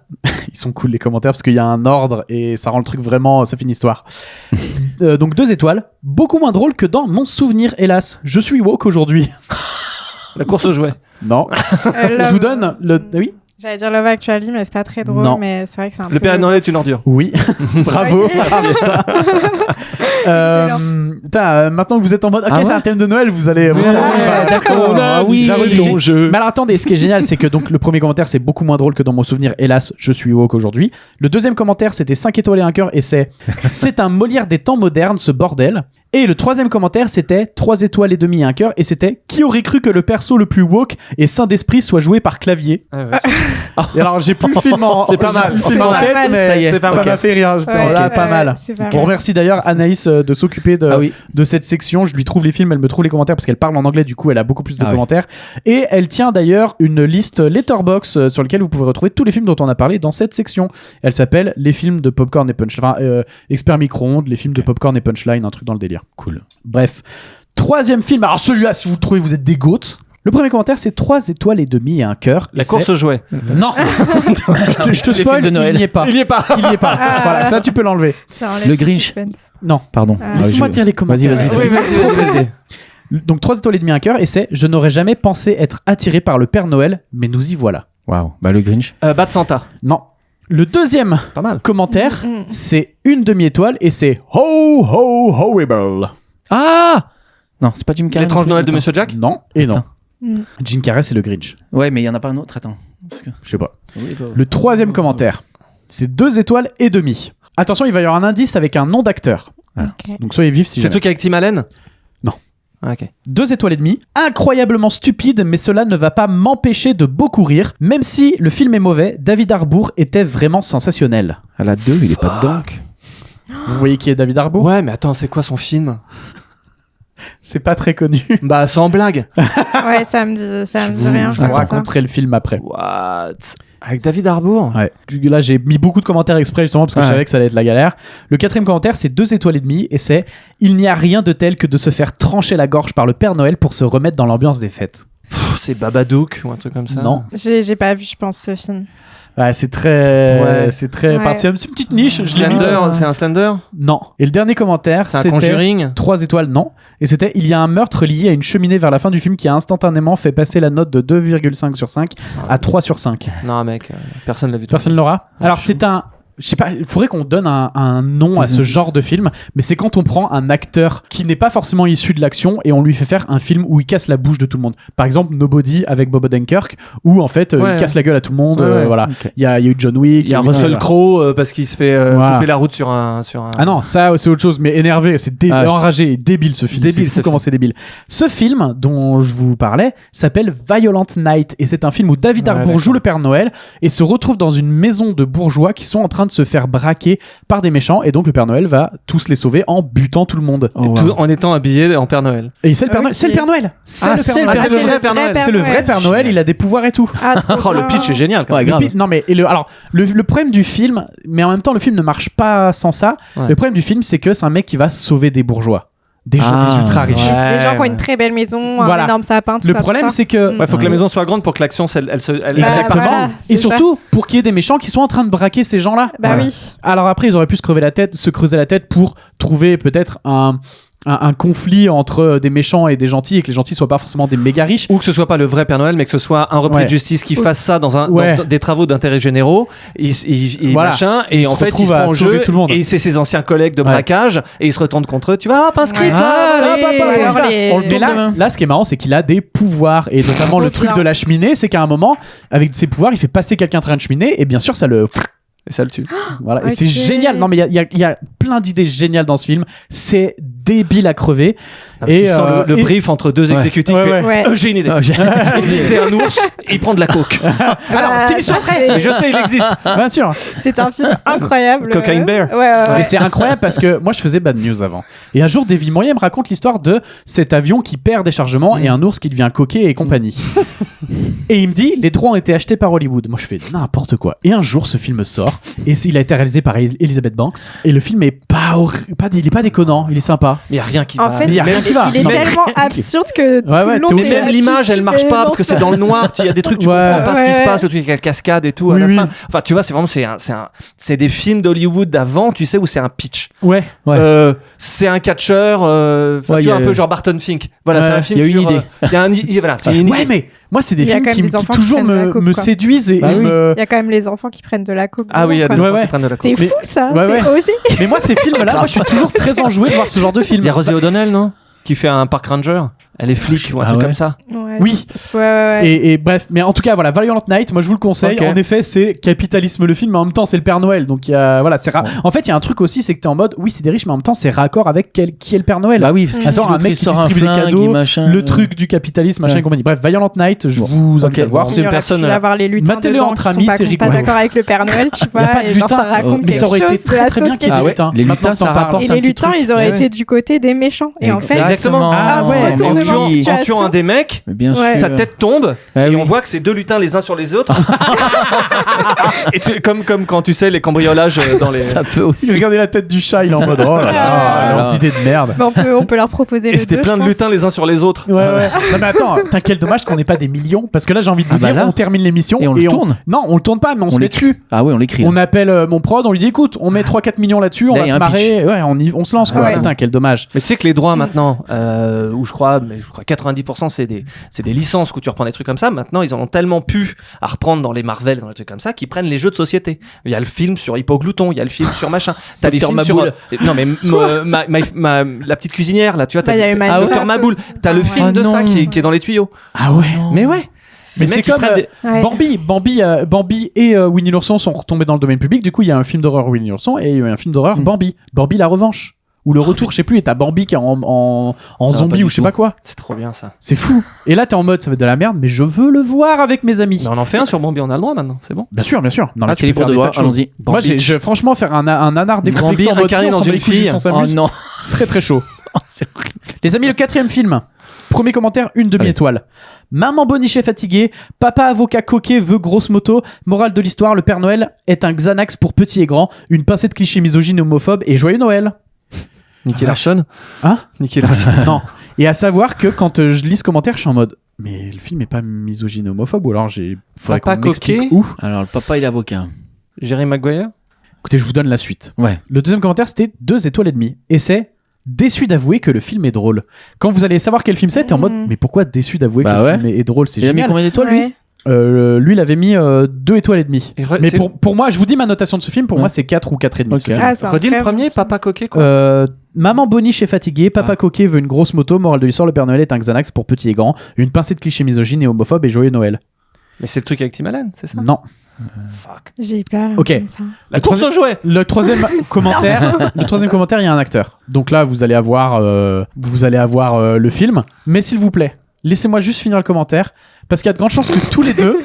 Ils sont cool les commentaires parce qu'il y a un ordre et ça rend le truc vraiment... Ça fait une histoire. Donc 2 étoiles. Beaucoup moins drôle que dans Mon souvenir, hélas. Je suis woke aujourd'hui. La course aux jouets. Non. Je vous donne le... Oui. J'allais dire Love Actually, mais c'est pas très drôle. Non. Mais c'est vrai que c'est un Le peu. Père Noël est une ordure. Oui. Bravo. Ok. Maintenant que vous êtes en mode... Ok, Ah ouais c'est un thème de Noël, vous allez... vous Ouais, allez- d'accord. Ah oui. J'arrive ton jeu. Mais alors attendez, ce qui est génial, c'est que donc le premier commentaire, c'est beaucoup moins drôle que dans Mon souvenir. Hélas, je suis woke aujourd'hui. Le deuxième commentaire, c'était 5 étoiles et un cœur et c'est un Molière des temps modernes, ce bordel. Et le troisième commentaire, c'était 3 étoiles et demi et un cœur et c'était qui aurait cru que le perso le plus woke et sain d'esprit soit joué par clavier. Et alors j'ai plus le film en C'est pas mal. j'ai plus le film C'est en pas tête, mal. mais Ça y est. C'est pas ça mal. m'a fait rire. J'étais Ouais, là, ouais, pas ouais, mal. c'est pas On mal. remercie d'ailleurs Anaïs de s'occuper de, Ah oui. de cette section. Je lui trouve les films, elle me trouve les commentaires parce qu'elle parle en anglais, du coup elle a beaucoup plus de Ah oui. commentaires. Et elle tient d'ailleurs une liste Letterboxd sur laquelle vous pouvez retrouver tous les films dont on a parlé dans cette section. Elle s'appelle Les films de popcorn et punchline. Enfin, Expert micro-ondes, les films de popcorn et punchline, un truc dans le délire. Cool. Bref. Troisième film. Alors celui-là, si vous le trouvez, vous êtes des goats. Le premier commentaire, c'est 3 étoiles et demi et un cœur. La Et course c'est- aux jouets. Non. je te Les spoil, films de Noël. il n'y est pas. Il y est pas. Il n'y est pas. Ah. Voilà, ça tu peux l'enlever. Ça enlève Le tout Grinch. suspense. Non. Pardon. Ah. Laisse-moi dire les commentaires. Vas-y. Oui, vas-y. Donc 3 étoiles et demi, un cœur, et c'est « Je n'aurais jamais pensé être attiré par le Père Noël, mais nous y voilà Waouh. Bah le Grinch. Bad Santa. ». Non. Le deuxième Pas mal. commentaire, Mm. c'est une demi-étoile, et c'est « Ho, ho, horrible Ah. Non, c'est pas Jim Carrey. L'étrange non plus. Noël de Attends. Monsieur Jack. ». Non, et non. Attends. Mm. Jim Carrey, c'est le Grinch. Ouais, mais il y en a pas un autre. Attends. Parce que... Je sais pas. Oui, bah, Le troisième commentaire, c'est 2 étoiles et demi. Attention, il va y avoir un indice avec un nom d'acteur. Ok. Donc soyez vifs si C'est le jamais. truc avec Tim Allen. Non. Ah, ok. 2 étoiles et demi. Incroyablement stupide, mais cela ne va pas m'empêcher de beaucoup rire. Même si le film est mauvais, David Harbour était vraiment sensationnel. à la 2, il est pas dedans. Vous voyez qui est David Harbour? Ouais, mais attends, c'est quoi son film? C'est pas très connu. Bah, sans blague. Ouais, ça me dit rien. Je vous Attends, raconterai le film après. What? Avec David Harbour. Ouais. Là, j'ai mis beaucoup de commentaires exprès justement parce que je savais que ça allait être la galère. Le 4e commentaire, c'est 2 étoiles et demie et c'est « Il n'y a rien de tel que de se faire trancher la gorge par le Père Noël pour se remettre dans l'ambiance des fêtes. » C'est Babadook ou un truc comme ça. Non. J'ai pas vu, je pense, ce film. Ouais, c'est très... C'est très... Ouais. C'est une petite niche. Je l'ai mis Slender, c'est un Slender. Non. Et le dernier commentaire, C'est un c'était Conjuring. 3 étoiles, non. Et c'était « Il y a un meurtre lié à une cheminée vers la fin du film qui a instantanément fait passer la note de 2,5 sur 5 à 3 sur 5. » Non, mec, personne l'a vu. Personne l'aura. Alors, c'est un... Je sais pas, il faudrait qu'on donne un nom à ce genre de film, mais c'est quand on prend un acteur qui n'est pas forcément issu de l'action et on lui fait faire un film où il casse la bouche de tout le monde. Par exemple, Nobody avec Bob Odenkirk, où en fait il casse la gueule à tout le monde. Voilà. Okay. Il y a eu John Wick. Il y a Russell Crowe parce qu'il se fait couper la route sur un. Ah non, ça c'est autre chose, mais énervé, c'est enragé, débile ce film. Débile, c'est fou comment c'est débile. Ce film dont je vous parlais s'appelle Violent Night et c'est un film où David Harbour joue le Père Noël et se retrouve dans une maison de bourgeois qui sont en train de se faire braquer par des méchants et donc le Père Noël va tous les sauver en butant tout le monde. Tout en étant habillé en Père Noël. Et c'est le Père Noël. C'est le Père Noël. C'est le vrai Père Noël. C'est le vrai Père Noël. Il a des pouvoirs et tout. Le pitch est génial. Quand même. Non mais le problème du film, mais en même temps le film ne marche pas sans ça. Le problème du film, c'est que c'est un mec qui va sauver des bourgeois. Des ultra riches. C'est des gens qui ont une très belle maison, un énorme sapin, tout le ça. problème, c'est que faut que la maison soit grande pour que l'action elle exactement. Voilà, et surtout pour qu'il y ait des méchants qui sont en train de braquer ces gens-là. Bah oui. Alors après, ils auraient pu se creuser la tête pour trouver peut-être un conflit entre des méchants et des gentils et que les gentils soient pas forcément des méga riches ou que ce soit pas le vrai Père Noël mais que ce soit un repris de justice qui fasse ça dans des travaux d'intérêt généraux machin et en fait il se prend au jeu et c'est ses anciens collègues de braquage et il se retourne contre eux, tu vois, pas script là ce qui est marrant c'est qu'il a des pouvoirs et notamment le truc de la cheminée, c'est qu'à un moment avec ses pouvoirs il fait passer quelqu'un en train de cheminée et bien sûr ça le tue. Voilà. Et c'est génial. Non, mais il y a plein d'idées géniales dans ce film. C'est débile à crever. Et tu sens le brief entre deux exécutifs. J'ai une idée. C'est un ours et il prend de la coke. Alors, c'est l'histoire vraie. Mais je sais, il existe. Bien sûr. C'est un film incroyable. Cocaine Bear. Et c'est incroyable parce que moi, je faisais Bad News avant. Et un jour, Davy Moyen me raconte l'histoire de cet avion qui perd des chargements et un ours qui devient coquet et compagnie. Et il me dit, les droits ont été achetés par Hollywood. Moi, je fais n'importe quoi. Et un jour, ce film sort. Et il a été réalisé par Elizabeth Banks. Et le film est il est pas déconnant, il est sympa. Mais il y a rien qui en va. fait, il est tellement absurde que tout le long. Mais même l'image, elle marche pas parce que c'est dans le noir. Il y a des trucs tu comprends pas ce qui se passe, le truc avec la cascade et tout à la fin. Enfin, tu vois, c'est vraiment c'est des films d'Hollywood d'avant, tu sais, où c'est un pitch. C'est un catcheur, tu vois, un peu genre Barton Fink. Voilà, c'est un film. Il y a une idée. Voilà, c'est une idée. Mais moi, c'est des films qui toujours me séduisent et il y a quand même les enfants qui prennent de la coke. Ah oui, il y a des enfants qui prennent de la coke. C'est fou ça. C'est osé. Mais moi, ces films-là, moi, je suis toujours très enjoué de voir ce genre de film. Il y a Rosie O'Donnell, non, qui fait un park ranger. Elle est flic ou un truc comme ça. Oui. Et bref, mais en tout cas, voilà, Violent Night, moi je vous le conseille. En effet, c'est capitalisme le film, mais en même temps, c'est le Père Noël. Donc voilà, c'est en fait, il y a un truc aussi, c'est que t'es en mode, oui, c'est des riches, mais en même temps, c'est raccord avec qui est le Père Noël. Bah oui, parce que un mec qui distribue des cadeaux, le truc du capitalisme, machin et compagnie. Bref, Violent Night, je vous invite à le voir. C'est une personne. Avoir les lutins matez-le entre amis, c'est rigolo. Pas d'accord avec le Père Noël, tu vois. Et genre, ça raconte quelque chose. Mais ça aurait été très bien qu'il y ait des lutins. Les lutins, ça rapporte. Et les lutins, ils auraient été du côté des méchants. Et en fait, exactement. En tuant un des mecs, sa tête tombe et on voit que c'est deux lutins les uns sur les autres. Et comme quand tu sais les cambriolages dans les. Ça peut aussi. Regardez la tête du chat, il est en mode oh là là, leurs idées de merde. On peut leur proposer. Et c'était plein de lutins les uns sur les autres. Ouais. Non mais attends, quel dommage qu'on n'ait pas des millions parce que là j'ai envie de vous dire, on termine l'émission et on le tourne. Non, on le tourne pas, mais on se met dessus. Ah oui, on l'écrit. On appelle mon prod, on lui dit écoute, on met 3-4 millions là-dessus, on va se marrer. Ouais, on se lance quoi. Putain, quel dommage. Mais tu sais que les droits maintenant, où je crois 90% c'est des licences où tu reprends des trucs comme ça. Maintenant, ils en ont tellement pu à reprendre dans les Marvel, dans les trucs comme ça, qu'ils prennent les jeux de société. Il y a le film sur Hippoglouton, il y a le film sur machin. T'as les films sur. Non, mais la petite cuisinière, là, tu vois, t'as Dr Maboul. T'as le film de ça qui est dans les tuyaux. Ah ouais. Mais ouais. Mais c'est comme Bambi et Winnie l'ourson sont retombés dans le domaine public. Du coup, il y a un film d'horreur Winnie l'ourson et il y a un film d'horreur Bambi la revanche. Ou le retour, je sais plus, et t'as Bambi qui est en zombie ou je sais pas quoi. C'est trop bien ça. C'est fou. Et là, t'es en mode, ça va être de la merde, mais je veux le voir avec mes amis. Mais on en fait un sur Bambi, on a le droit maintenant, c'est bon. Bien sûr. Non, c'est les de droit, allons-y. Moi, franchement, faire un nanar décomplexé en mode incarné dans une fille. Oh non. Très très chaud. Les amis, le 4e film. Premier commentaire, une demi-étoile. Maman boniche est fatiguée, papa avocat coquet veut grosse moto, morale de l'histoire, le Père Noël est un Xanax pour petits et grands, une pincée de clichés misogynes et homophobes et joyeux Noël. Nicky Larson. Hein? Nicky Larson. Non. Et à savoir que quand je lis ce commentaire, je suis en mode mais le film est pas misogyne et homophobe ou alors faudrait Papa qu'on m'explique coquet. où. Alors, le papa, il est avocat. Jerry Maguire. Écoutez, je vous donne la suite. Ouais. Le deuxième commentaire, c'était 2 étoiles et demie. Et c'est déçu d'avouer que le film est drôle. Quand vous allez savoir quel film c'est, t'es en mode mais pourquoi déçu d'avouer que le film est drôle? C'est Il a mis génial. combien d'étoiles, lui? Lui, il avait mis 2 étoiles et demie. Mais c'est- pour moi, je vous dis ma notation de ce film, pour moi, c'est 4 ou 4 et demi. ce film. Redis le premier, Papa Coquet, quoi. Maman boniche est fatiguée, papa coquet veut une grosse moto, morale de l'histoire, le Père Noël est un Xanax pour petits et grands, une pincée de clichés misogynes et homophobes et joyeux Noël. Mais c'est le truc avec Tim Allen, c'est ça? Non. Fuck. J'ai peur. Là, Ok. comme ça. La course aux jouets. Le troisième commentaire, il y a un acteur. Donc là, vous allez avoir le film. Mais s'il vous plaît, laissez-moi juste finir le commentaire, parce qu'il y a de grandes chances que tous les deux,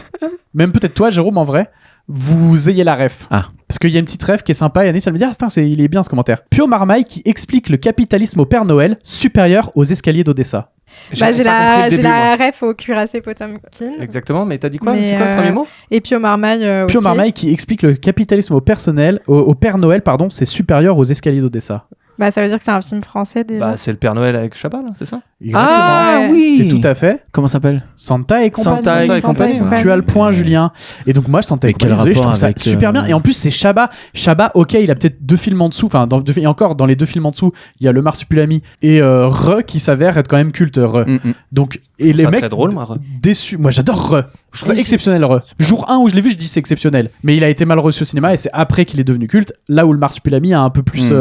même peut-être toi, Jérôme, en vrai, vous ayez la ref. Ah. Parce qu'il y a une petite ref qui est sympa et Anis, elle me dit il est bien ce commentaire. Pio Marmaille qui explique le capitalisme au Père Noël supérieur aux escaliers d'Odessa. Bah, j'ai la ref au cuirassé Potemkin. Exactement, mais t'as dit quoi? Mais, C'est quoi le premier mot? Et Pio Marmaille. Pio Marmaille qui explique le capitalisme au Père Noël, pardon, c'est supérieur aux escaliers d'Odessa. Bah, ça veut dire que c'est un film français déjà. Bah, c'est le Père Noël avec Chabat, là, c'est ça? Exactement. Ah oui. C'est tout à fait. Comment ça s'appelle? Santa et compagnie. Santa et compagnie. Tu as le point, Julien. Et donc moi, Santa et Mais quel compagnie, désolé, je trouve rapport ça avec, super bien. Et en plus, c'est Chabat. Chabat, ok, il a peut-être 2 films en dessous. Enfin, et encore, dans les 2 films en dessous, il y a Le Marsupilami et Re qui s'avère être quand même culte. Re. Donc, et les C'est mecs très drôle, moi, Re. déçus. Moi, j'adore Re. Je trouve ça exceptionnel, Re. Jour 1 où je l'ai vu, je dis c'est exceptionnel. Mais il a été mal reçu au cinéma et c'est après qu'il est devenu culte. Là où Le Marsupilami a un peu plus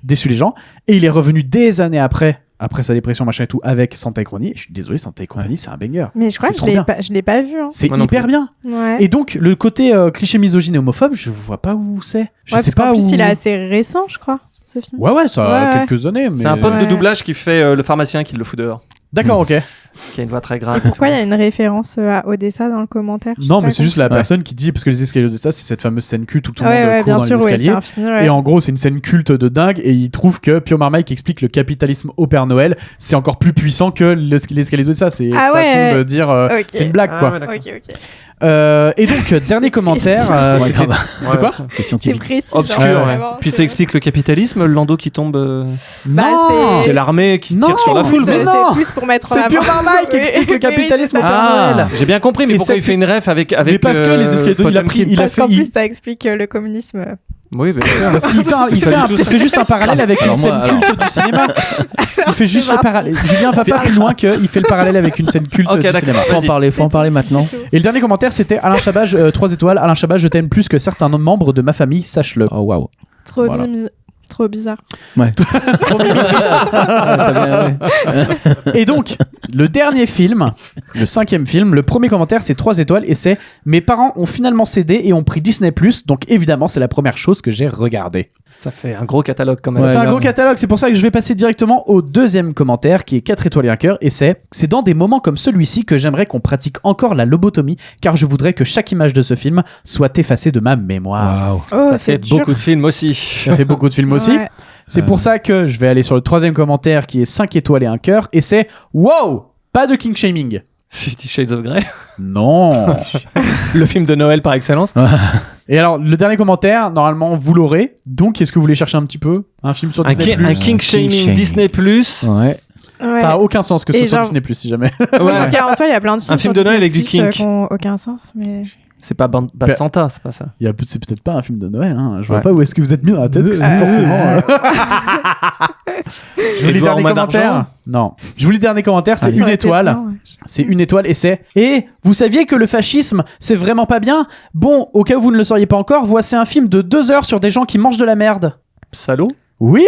déçu les gens. Et il est revenu des années après sa dépression, machin et tout, avec Santa et compagnie. Je suis désolé, Santa et compagnie, c'est un banger. Mais je crois C'est que trop bien. je l'ai pas vu. Hein. C'est Moi non hyper plus. bien. Ouais. Et donc, le côté cliché misogyne et homophobe, je vois pas où c'est. Je Ouais, sais parce qu'en pas plus, où. il est assez récent, je crois, ce film. Ouais, ça a Ouais. quelques années. Mais... C'est un pote de Ouais. doublage qui fait le pharmacien qui le fout dehors. D'accord, ok. Qui a une voix très grave. Pourquoi il y a une référence à Odessa dans le commentaire? Je sais Non, pas mais c'est juste la Ouais. personne qui dit, parce que les escaliers d'Odessa, c'est cette fameuse scène culte où tout le Ouais, monde ouais, court bien dans sûr, les ouais, c'est escaliers. infini. Ouais. Et en gros, c'est une scène culte de dingue. Et il trouve que Pio Marmaille qui explique le capitalisme au Père Noël, c'est encore plus puissant que l'escalier d'Odessa. C'est une Ah ouais. façon de dire, Ok. c'est une blague, quoi. Ah ouais, d'accord. Ok. Et donc, dernier commentaire, c'était... grave. De quoi C'est C'est scientifique. précis. Obscur, genre, ouais. vraiment, Puis c'est- ça explique le capitalisme, le landau qui tombe. Bah, Non C'est l'armée qui Non, tire sur la foule. C'est mais non. c'est plus pour mettre en C'est avant. Pio Marmaille qui Oui, explique le oui, capitalisme au c'est Père ça. Noël. J'ai bien compris, mais Et pourquoi cette- il fait une ref avec Mais parce que les escaliers d'Odessa, il a Parce fait... qu'en plus, ça explique le communisme. Oui, mais Parce qu'il fait juste un parallèle avec une Alors moi, scène culte du cinéma. Il fait juste c'est le parti. parallèle. Julien va pas plus loin qu'il fait le parallèle avec une scène culte Ok, du d'accord. cinéma. Faut en parler maintenant. C'est tout. Et le dernier commentaire, c'était Alain Chabat, 3 étoiles. Alain Chabat, je t'aime plus que certains membres de ma famille, sache-le. Oh waouh. Trop Voilà. mimi. Trop bizarre. Ouais. T'as bien, ouais. Et donc, le dernier film, le 5e film, le premier commentaire, c'est 3 étoiles et c'est mes parents ont finalement cédé et ont pris Disney+, donc évidemment, c'est la première chose que j'ai regardée. ça fait un gros catalogue quand même. Ça Ouais, fait un grave. gros catalogue, c'est pour ça que je vais passer directement au deuxième commentaire qui est 4 étoiles et un cœur et c'est dans des moments comme celui-ci que j'aimerais qu'on pratique encore la lobotomie car je voudrais que chaque image de ce film soit effacée de ma mémoire. Waouh. Oh, Ça c'est fait dur. beaucoup de films aussi. Ça fait beaucoup de films aussi. Ouais. C'est pour ça que je vais aller sur le 3e commentaire qui est 5 étoiles et un cœur et c'est wow, pas de king shaming. 50 Shades of Grey. Non. Le film de Noël par excellence. Et alors le dernier commentaire, normalement vous l'aurez. Donc est-ce que vous voulez chercher un petit peu un film sur Un, Disney+. un king shaming Disney+. Ouais. Ouais. Ça a aucun sens que ce Et soit genre- Disney+, si jamais. Oui, parce qu'en soi, il y a plein de films. Un film sur de Noël avec du Disney+, kink. qui n'ont aucun sens, mais. C'est pas Bad Santa, c'est pas ça. C'est peut-être pas un film de Noël. Hein. Je vois Ouais. pas où est-ce que vous êtes mis dans la tête. Que c'est forcément. Je vous lis le Edouard dernier Main commentaire. d'argent. Non. Je vous lis le dernier commentaire. C'est Ça une aurait été étoile. bien, ouais. C'est une étoile et c'est. Et vous saviez que le fascisme, c'est vraiment pas bien. Bon, au cas où vous ne le sauriez pas encore, voici un film de 2 heures sur des gens qui mangent de la merde. Salaud. Oui,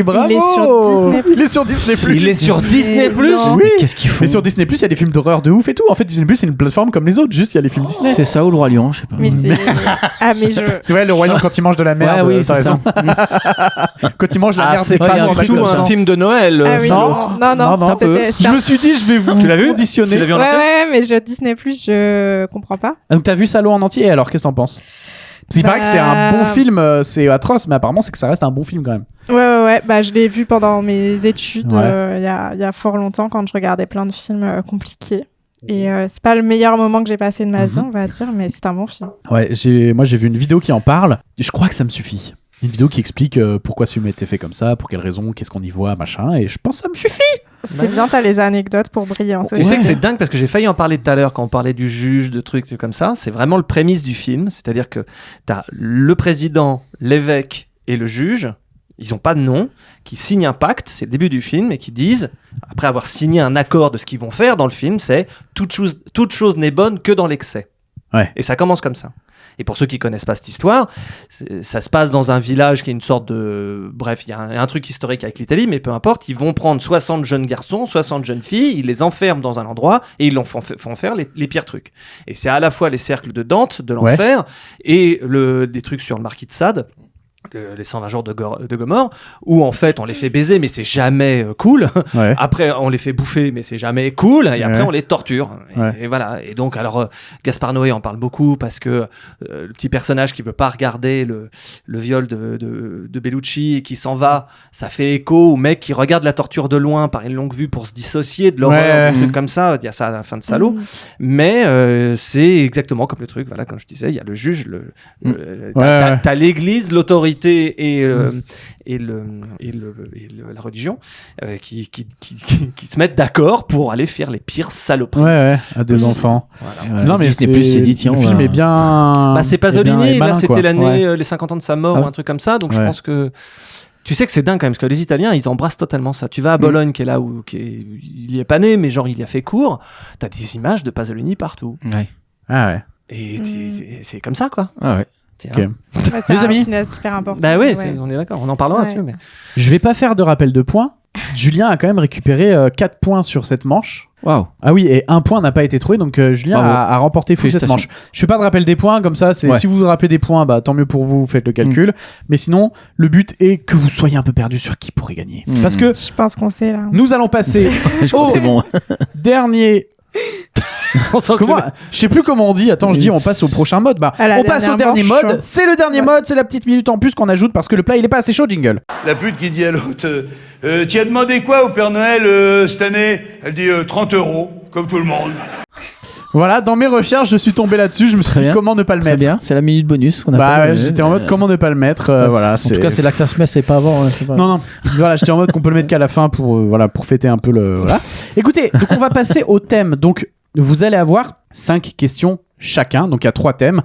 bravo. Il est sur Disney+. Il est sur Disney+. Il est sur Disney+. non. Oui. Mais qu'est-ce qu'ils font? Mais sur Disney+, il y a des films d'horreur de ouf et tout. En fait, Disney+, c'est une plateforme comme les autres. Juste, il y a les films Disney. C'est ça ou le Roi Lion, je sais pas. Mais c'est. Ah, mais je. C'est vrai, le royaume quand il mange de la merde. Ouais, oui, t'as c'est raison. ça. Quand il mange la Ah, merde, c'est c'est ouais, il y pas a un du truc tout comme un ça. film de Noël. Ah oui, non. non, Non, c'était. Je me suis dit, je vais vous Tu l'as vu conditionner. Tu l'as vu en Ouais, entier ouais, mais Disney+, je comprends pas. Donc t'as vu Salaud en entier, alors qu'est-ce que t'en penses? Il paraît que c'est un bon film, c'est atroce, mais apparemment c'est que ça reste un bon film quand même. Ouais. Bah, je l'ai vu pendant mes études Ouais. il y a fort longtemps quand je regardais plein de films compliqués. Et c'est pas le meilleur moment que j'ai passé de ma vie, on va dire, mais c'est un bon film. Ouais, moi j'ai vu une vidéo qui en parle. Je crois que ça me suffit. Une vidéo qui explique pourquoi ce film a été fait comme ça, pour quelles raisons, qu'est-ce qu'on y voit, machin. Et je pense que ça me suffit. C'est bien, t'as les anecdotes pour briller en Tu société. sais que c'est dingue parce que j'ai failli en parler tout à l'heure quand on parlait du juge, de trucs comme ça. C'est vraiment le prémisse du film. C'est-à-dire que t'as le président, l'évêque et le juge. Ils n'ont pas de nom, qui signent un pacte, c'est le début du film, et qui disent, après avoir signé un accord de ce qu'ils vont faire dans le film, c'est toute chose n'est bonne que dans l'excès. Ouais. Et ça commence comme ça. Et pour ceux qui connaissent pas cette histoire, ça se passe dans un village qui est une sorte de... Bref, il y a un truc historique avec l'Italie, mais peu importe, ils vont prendre 60 jeunes garçons, 60 jeunes filles, ils les enferment dans un endroit et ils font faire les pires trucs. Et c'est à la fois les cercles de Dante, de l'enfer, et des trucs sur le marquis de Sade, les 120 jours de Gomorrhe, où en fait on les fait baiser mais c'est jamais cool. Ouais. Après on les fait bouffer mais c'est jamais cool, et après on les torture. Ouais. Et voilà. Et donc alors Gaspard Noé en parle beaucoup parce que le petit personnage qui veut pas regarder le viol de Bellucci et qui s'en va, ça fait écho au mec qui regarde la torture de loin par une longue vue pour se dissocier de l'horreur, des trucs comme ça. Il y a ça à la fin de Salaud. Mais c'est exactement comme le truc, voilà, comme je disais, il y a le juge, t'as l'église, l'autorité et la religion qui se mettent d'accord pour aller faire les pires saloperies. Ouais, à des enfants. Voilà. Non, mais Disney Plus s'est dit, tiens, le on film va- est bien. Bah, c'est Pasolini, est bien malin, là c'était quoi. l'année, les 50 ans de sa mort Ah ou un truc comme ça, donc je ouais. pense que. Tu sais que c'est dingue quand même, parce que les Italiens, ils embrassent totalement ça. Tu vas à Bologne, qui est là où il y est pas né, mais genre il y a fait cours, t'as des images de Pasolini partout. Ouais. Ah ouais. Et c'est comme ça, quoi. Ah ouais. Tiens. Ok. Ouais, c'est Les un amis. cinéaste hyper important. Bah oui, Ouais. on est d'accord, on en parlera Ouais. dessus. Mais... Je vais pas faire de rappel de points. Julien a quand même récupéré 4 points sur cette manche. Waouh. Ah oui, et un point n'a pas été trouvé, donc Julien Bravo. a remporté full cette manche. Félicitations. Je fais pas de rappel des points, comme ça, Ouais. si vous vous rappelez des points, bah, tant mieux pour vous, faites le calcul. Mais sinon, le but est que vous soyez un peu perdu sur qui pourrait gagner. Parce que Je pense qu'on sait là. nous allons passer Je crois que c'est bon. dernier... Je sais plus comment on dit. Attends, je dis on passe au prochain mode. Bah, À la on passe au dernière dernier manche. mode. C'est le dernier mode, c'est la petite minute en plus qu'on ajoute parce que le plat il est pas assez chaud, jingle. La pute qui dit à l'autre tu as demandé quoi au Père Noël cette année? Elle dit 30 €, comme tout le monde. Voilà, dans mes recherches, je suis tombé là-dessus. Je me suis Très dit bien. comment ne pas le Très mettre. bien, c'est la minute bonus qu'on a Bah pas ouais, donnée. j'étais en mode comment ne pas le mettre. Voilà, En tout cas, c'est là que ça se met, c'est pas avant. C'est pas... Non, voilà, j'étais en mode qu'on peut le mettre qu'à la fin pour, voilà, pour fêter un peu le. Voilà. Écoutez, donc on va passer au thème. Donc, vous allez avoir 5 questions chacun. Donc, il y a 3 thèmes.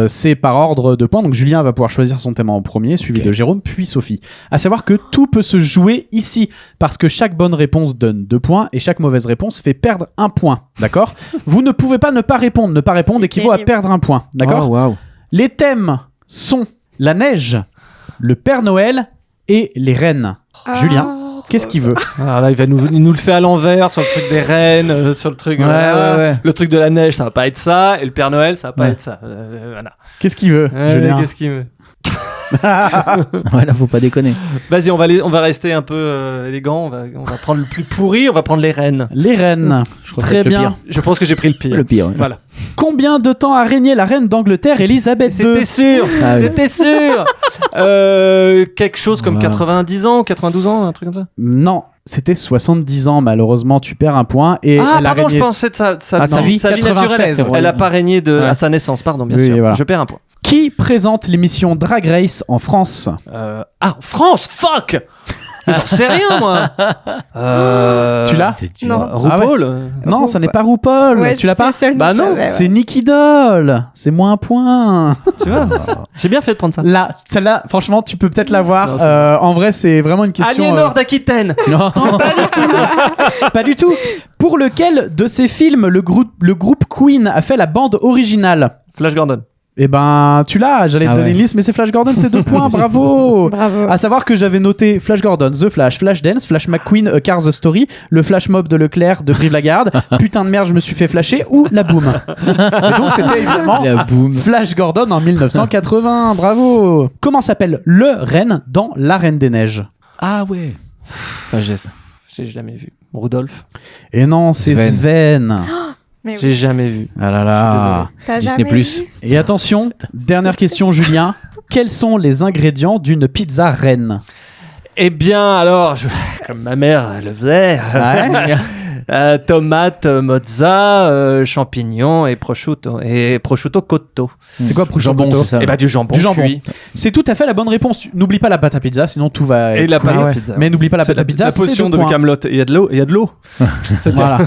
C'est par ordre de points. Donc, Julien va pouvoir choisir son thème en premier, suivi de Jérôme, puis Sophie. À savoir que tout peut se jouer ici, parce que chaque bonne réponse donne 2 points et chaque mauvaise réponse fait perdre 1 point. D'accord? Vous ne pouvez pas ne pas répondre. Ne pas répondre équivaut à perdre 1 point. D'accord? Oh, waouh. Les thèmes sont la neige, le Père Noël et les rennes. Julien, qu'est-ce qu'il veut? Ah, là, il nous le fait à l'envers sur le truc des rennes, sur le truc. Ouais, ouais. Le truc de la neige, ça va pas être ça, et le Père Noël, ça va pas Ouais. être ça. Voilà. Qu'est-ce qu'il veut, Julien? Qu'est-ce qu'il veut? Ouais, là, faut pas déconner. Vas-y, on va rester un peu élégant. On va prendre le plus pourri. On va prendre les rennes. Les rennes. Très le bien. pire. Je pense que j'ai pris le pire. Le pire. Ouais. Voilà. Combien de temps a régné la reine d'Angleterre, Elisabeth II? C'était sûr. Ah oui. C'était sûr. Quelque chose comme Wow. 90 ans, 92 ans, un truc comme ça. Non, c'était 70 ans. Malheureusement, tu perds un point. Et Ah, elle a pardon, régné... je pensais de sa Ah, de sa vie, naturelle. 96, Elle a pas régné Ouais. à sa naissance, pardon, bien Oui, sûr. voilà. Je perds un point. Qui présente l'émission Drag Race en France? Ah, France, fuck. J'en sais rien, moi. Tu l'as? C'est dur. Non. RuPaul. Non, ça n'est pas RuPaul. Ouais, Tu l'as c'est pas? le seul Bah nom que non, j'avais, ouais. C'est Nicky Doll. C'est moins un point. Tu vois. J'ai bien fait de prendre ça. Là, celle-là, franchement, tu peux peut-être l'avoir. Non, c'est En vrai, c'est vraiment une question. Aliénor d'Aquitaine. Non. Pas du tout. Pour lequel de ces films le groupe Queen a fait la bande originale? Flash Gordon. Eh ben, tu l'as. J'allais te Ah donner ouais. une liste, mais c'est Flash Gordon, c'est 2 points. Bravo. Bravo. À savoir que j'avais noté Flash Gordon, The Flash, Flashdance, Flash McQueen, A Cars The Story, le Flash Mob de Leclerc de Brive-la-Gaillarde, Putain de merde, je me suis fait flasher, ou La Boom. Et donc, c'était évidemment La boum. Flash Gordon en 1980. Bravo. Comment s'appelle le renne dans La Reine des Neiges? Ah ouais. Ça, j'ai ça. J'ai jamais vu. Rudolph. Et non, c'est Sven. Sven. Mais J'ai jamais vu. Ah là Je là. T'as Disney+. jamais vu Et attention, dernière question, Julien. Quels sont les ingrédients d'une pizza reine? Eh bien, alors, comme ma mère le faisait, tomates, mozza, champignons et prosciutto cotto. C'est quoi prosciutto? Jambon, c'est ça. Et bah du jambon. Du jambon. cuit. C'est tout à fait la bonne réponse. N'oublie pas la pâte à pizza, sinon tout va être Et la pâte cool. à pizza. Mais n'oublie pas la C'est pâte à pizza. la potion c'est de 2 points. Camelot. Il y a de l'eau. Il y a de l'eau. Voilà.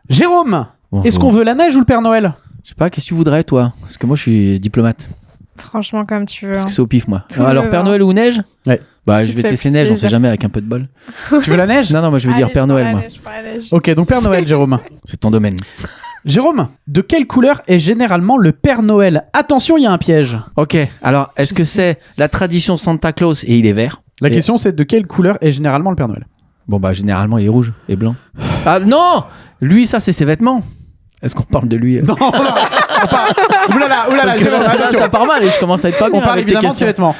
Jérôme, est-ce qu'on veut la neige ou le Père Noël? Je sais pas, qu'est-ce que tu voudrais, toi? Parce que moi, je suis diplomate. Franchement, comme tu veux. Parce hein. que c'est au pif, moi. Tout Alors, le Père vent. Noël ou neige? Ouais. Bah, Ce je qui vais te te fait laisser plus neige, on sait plaisir. jamais, avec un peu de bol. Tu veux la neige? Non, moi, je vais Allez, dire Père je prends Noël, la moi. neige, je prends la neige. Ok, donc Père Noël, Jérôme. C'est ton domaine. Jérôme, de quelle couleur est généralement le Père Noël? Attention, il y a un piège. Ok, alors, est-ce que c'est la tradition Santa Claus et il est vert? La Et- question, c'est de quelle couleur est généralement le Père Noël? Bon, bah, généralement, il est rouge et blanc. Ah, non! Lui, ça, c'est ses vêtements. Est-ce qu'on parle de lui? Non, on parle... Oulala, Parce que Jérôme, là, attention. ça part mal et je commence à être pas bien On parle avec tes évidemment de ses questions. vêtements.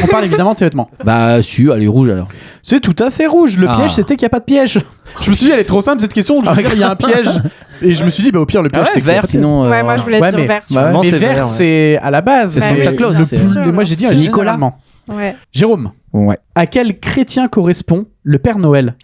On parle évidemment de ses vêtements. Bah, si, elle est rouge alors. C'est tout à fait rouge. Le Ah. piège, c'était qu'il n'y a pas de piège. Je me suis dit, elle est trop simple cette question. Je veux dire, il y a un piège. Et je me suis dit, bah, au pire, le piège, Ah ouais, c'est qu'il y a vert, pas de piège. sinon. Ouais, moi je voulais Ouais, dire mais- vert. tu bah, vois. Bon, Mais c'est vert, vert, ouais. c'est à la base. C'est Santa Claus, le c'est plus- sûr, moi, j'ai dit bien sûr. Nicolas. généralement. Ouais. Jérôme, Ouais. à quel chrétien correspond le Père Noël?